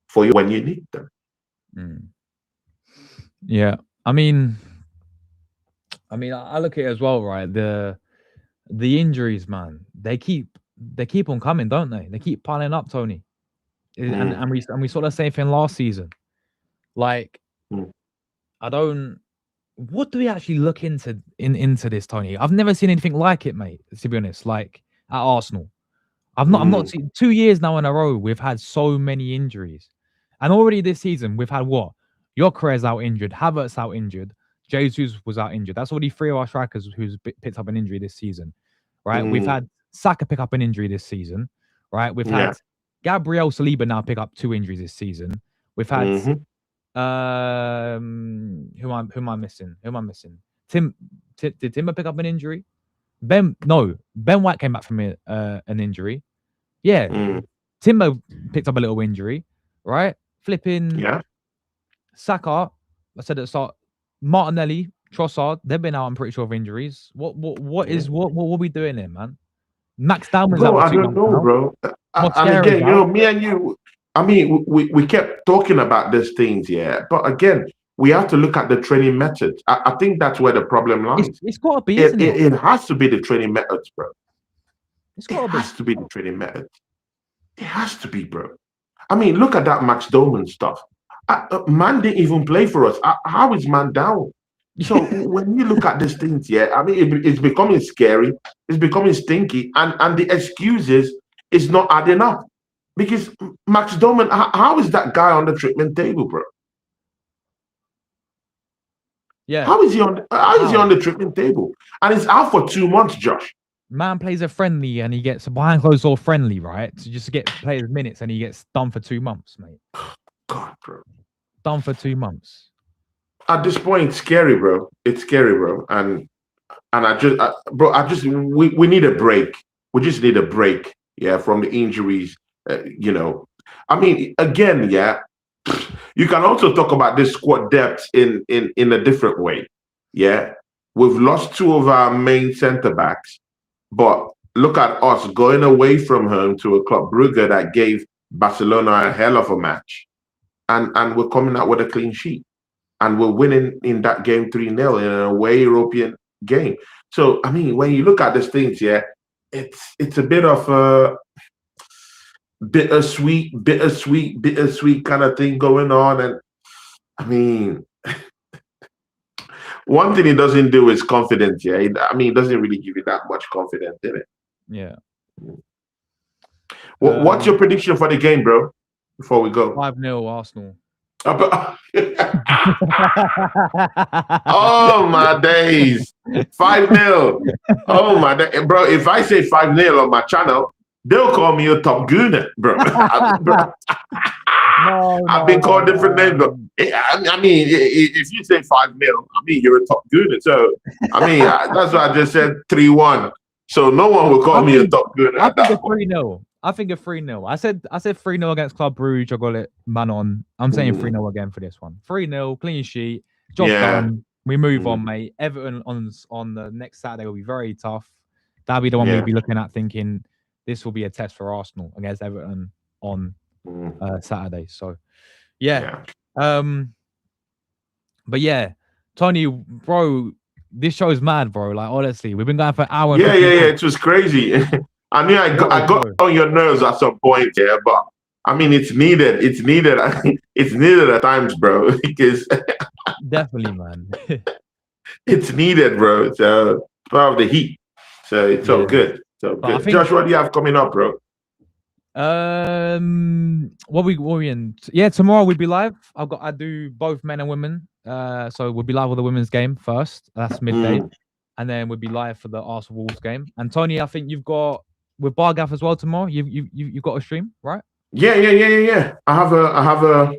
for you when you need them? Yeah, I mean, I mean, I look at it as well, right? The injuries, man, they keep on coming, don't they? They keep piling up, Tony. And Mm, we saw the same thing last season. Like, mm, I don't. What do we actually look into this, Tony? I've never seen anything like it, mate. To be honest, like at Arsenal, I'm not mm, seen 2 years now in a row. We've had so many injuries, and already this season we've had what? Gyökeres out injured, Havertz out injured, Jesus was out injured. That's already three of our strikers who's picked up an injury this season, right? We've mm. had Saka pick up an injury this season, right? We've Yeah. had Gabriel Saliba now pick up 2 injuries this season. We've had Mm-hmm. who am I missing? Who am I missing? Did Timber pick up an injury? Ben White came back from an injury. Yeah, Mm. Timber picked up a little injury, right? Flipping Yeah. Saka, I said at the start, Martinelli, Trossard, they've been out, I'm pretty sure, of injuries. Yeah. What are we doing here, man? Max Dalman's out Bro, for I two don't months know, now. bro. And Mosquera's again, out. me and you, I mean, we kept talking about these things, yeah. But again, we have to look at the training methods. I think that's where the problem lies. It's got to be, isn't it? It has to be the training methods, bro. It's It got to be. has to be the training methods. It has to be, bro. I mean, look at that Max Doman stuff. Man didn't even play for us. How is man down? So when you look at these things, yeah, I mean, it's becoming scary. It's becoming stinky, and the excuses is not adding up. Because Max Doman, how is that guy on the treatment table, bro? Yeah. How is he on? How is he on the treatment table? And he's out for 2 months, Josh. Man plays a friendly and he gets a behind closed door friendly, right? To just get players minutes and he gets done for 2 months, mate. God, bro. Done for 2 months. At this point, it's scary, bro. It's scary, bro. And we need a break. We just need a break, yeah, from the injuries. I mean, again, yeah, you can also talk about this squad depth in a different way. Yeah, we've lost two of our main centre backs, but look at us going away from home to a Club Brugge that gave Barcelona a hell of a match, and we're coming out with a clean sheet, and we're winning in that game 3-0 in an away European game. So I mean, when you look at these things, yeah, it's a bit of a bittersweet kind of thing going on. And I mean, one thing it doesn't do is confidence. Yeah, I mean, it doesn't really give you that much confidence in it. Yeah. What's your prediction for the game, bro? Before we go, 5-0 Arsenal. Oh my days, 5-0. Oh my day, bro. If I say 5-0 on my channel, they'll call me a top gooner, bro. I've been called different names, but I mean, if you say 5-0, I mean you're a top gooner. So I mean, that's why I just said 3-1. So no one will call me a top gooner. I think a 3-0. I think a 3-0. I said 3-0 against Club Brugge. I got it man on. I'm saying 3-0 again for this one. 3-0, clean sheet. Job done. We move on, mate. Everton on the next Saturday will be very tough. That'll be the one we'll be looking at, thinking this will be a test for Arsenal against Everton on Saturday. So, yeah. But yeah, Tony, bro, this show's mad, bro. Like honestly, we've been going for hours. Yeah. It was crazy. I knew I got on your nerves at some point, yeah, but I mean, it's needed. It's needed. It's needed at times, bro. Because definitely, man, it's needed, bro. So part of the heat. So it's so good. So good. Josh, what do you have coming up, bro? What we in? Yeah, tomorrow we'll be live. I do both men and women. So we'll be live with the women's game first. That's midday, and then we'll be live for the Arsenal Wolves game. And Tony, I think you've got with Bargaff as well tomorrow. You've got a stream, right? Yeah. I have a.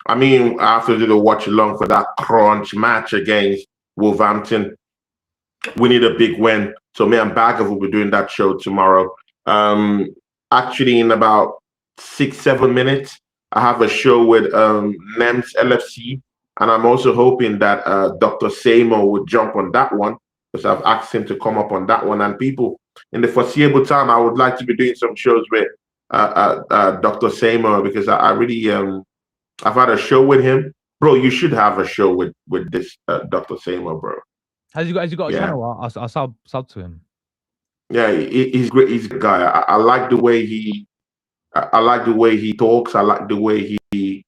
I mean, I have to do the watch along for that crunch match against Wolverhampton. We need a big win. So me and Bargaff will be doing that show tomorrow. Actually, in about 6-7 minutes, I have a show with NEMS LFC, and I'm also hoping that Dr. Seymour would jump on that one because I've asked him to come up on that one. And people, in the foreseeable time, I would like to be doing some shows with Dr. Seymour because I really I've had a show with him, bro. You should have a show with this Dr. Seymour, bro. Has you got a Yeah. channel? I'll sub to him. Yeah, he's great. He's a good guy. I like the way I like the way he talks. I like the way he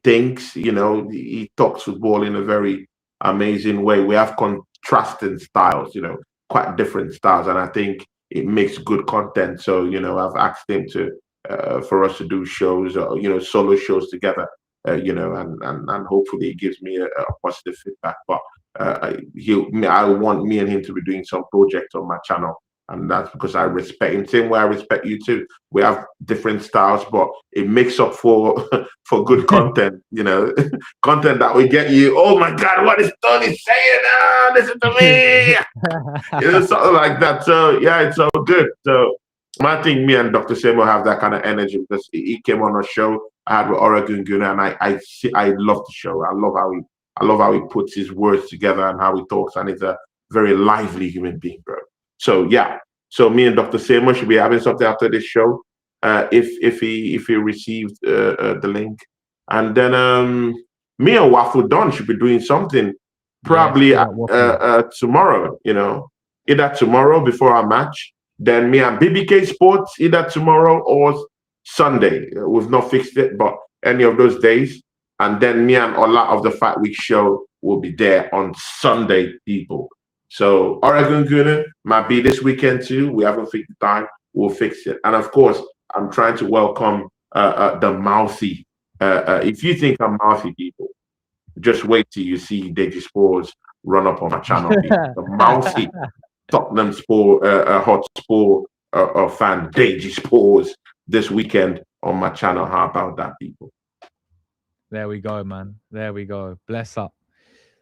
thinks. You know, he talks football in a very amazing way. We have contrasting styles. You know, quite different styles, and I think it makes good content. So you know, I've asked him to for us to do shows, you know, solo shows together. You know, and hopefully he gives me a positive feedback. But I want me and him to be doing some projects on my channel, and that's because I respect him. Same way I respect you too. We have different styles, but it makes up for for good content. You know, content that will get you. Oh my God, what is Tony saying? Ah, listen to me. You know, something like that. So yeah, it's all good. So I think me and Dr. Semo have that kind of energy because he came on a show I had with Oregon Guna, and I love the show. I love how he puts his words together and how he talks, and he's a very lively human being, bro. So yeah, so me and Dr. Semo should be having something after this show, if he received the link, and then me and Waffle Don should be doing something probably tomorrow. You know, either tomorrow before our match. Then me and BBK Sports either tomorrow or Sunday. We've not fixed it, but any of those days. And then me and Ola of the Fight Week show will be there on Sunday, people. So Oregon Guna might be this weekend too. We haven't fixed the time. We'll fix it. And of course, I'm trying to welcome the mouthy. If you think I'm mouthy, people, just wait till you see Deji Sports run up on my channel. The mouthy Tottenham Hotspur fan Deji Sports this weekend on my channel. How about that, people? There we go, man. There we go. Bless up.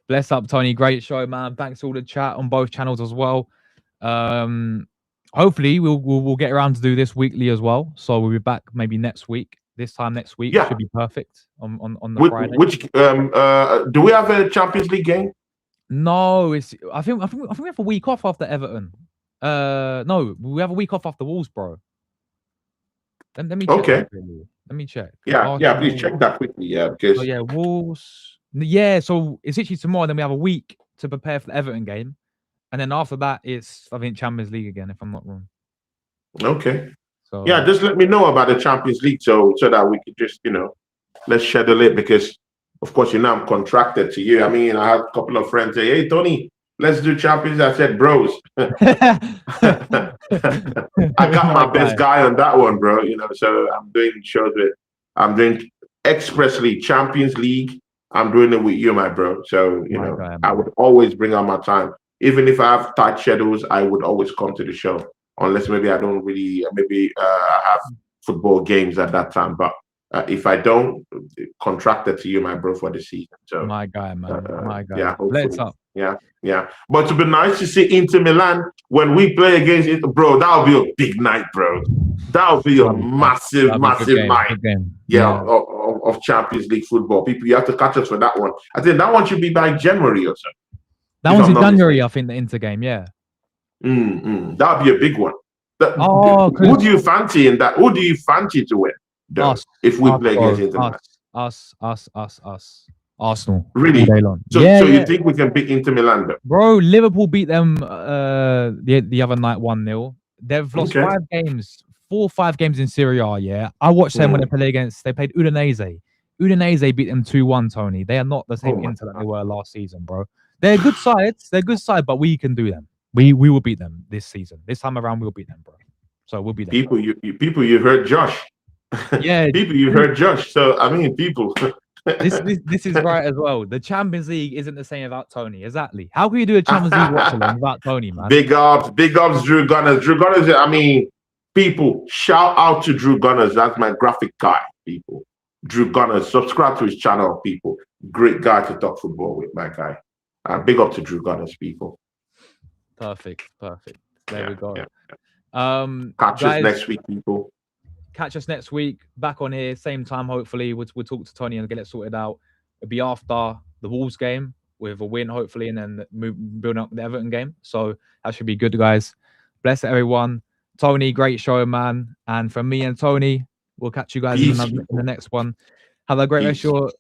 Bless up, Tony. Great show, man. Thanks to all the chat on both channels as well. Hopefully we'll get around to do this weekly as well. So we'll be back maybe next week. This time next week should be perfect on the Friday. Which do we have a Champions League game? No, I think we have a week off after Everton. No, we have a week off after Wolves, bro. Let me check. Okay. Let me check. Yeah, please check that quickly. Yeah, because Wolves. Yeah, so it's actually tomorrow. Then we have a week to prepare for the Everton game, and then after that, it's I think Champions League again, if I'm not wrong. Okay. So yeah, just let me know about the Champions League so that we could just let's schedule it because of course I'm contracted to you. I mean, I had a couple of friends say, "Hey, Tony, let's do Champions." I said, "Bros." I got my best guy on that one, bro. So I'm doing shows I'm doing expressly Champions League. I'm doing it with you, my bro. So I would always bring out my time, even if I have tight schedules. I would always come to the show, unless maybe I don't really, I have football games at that time. But if I don't, contracted to you, my bro, for the season. So my guy, man, my guy. Yeah, let's up. Yeah. But to be nice to see Inter Milan when we play against it, bro, that'll be a big night, bro. That'll be a massive night. Yeah, of Champions League football. People, you have to catch us for that one. I think that one should be by January or so. That one's in January, I think, the Inter game, yeah. That'll be a big one. Who do you fancy in that? Who do you fancy to win? Us. If we play against Inter Milan. Us. Arsenal. Really? So you think we can beat Inter Milan, though? Bro, Liverpool beat them the other night 1-0. They've lost 4 or 5 games in Serie A, yeah. I watched them when they played Udinese. Udinese beat them 2-1, Tony. They are not the same Inter that they were last season, bro. They're good sides. But we can do them. We will beat them this season. This time around, we'll beat them, bro. So we'll beat them. People, you heard Josh. Yeah. People, you heard Josh. So, I mean, people... This is right as well. The Champions League isn't the same without Tony. Exactly. How can you do a Champions League watch along without Tony, man? Big ups, Drew Gunners. Drew Gunners, I mean, people, shout out to Drew Gunners. That's my graphic guy, people. Drew Gunners. Subscribe to his channel, people. Great guy to talk football with, my guy. Big up to Drew Gunners, people. Perfect. There we go. Catch us next week, people. Catch us next week, back on here, same time, hopefully. We'll talk to Tony and get it sorted out. It'll be after the Wolves game with a win, hopefully, and then building up the Everton game. So that should be good, guys. Bless everyone. Tony, great show, man. And from me and Tony, we'll catch you guys in the next one. Have a great rest of your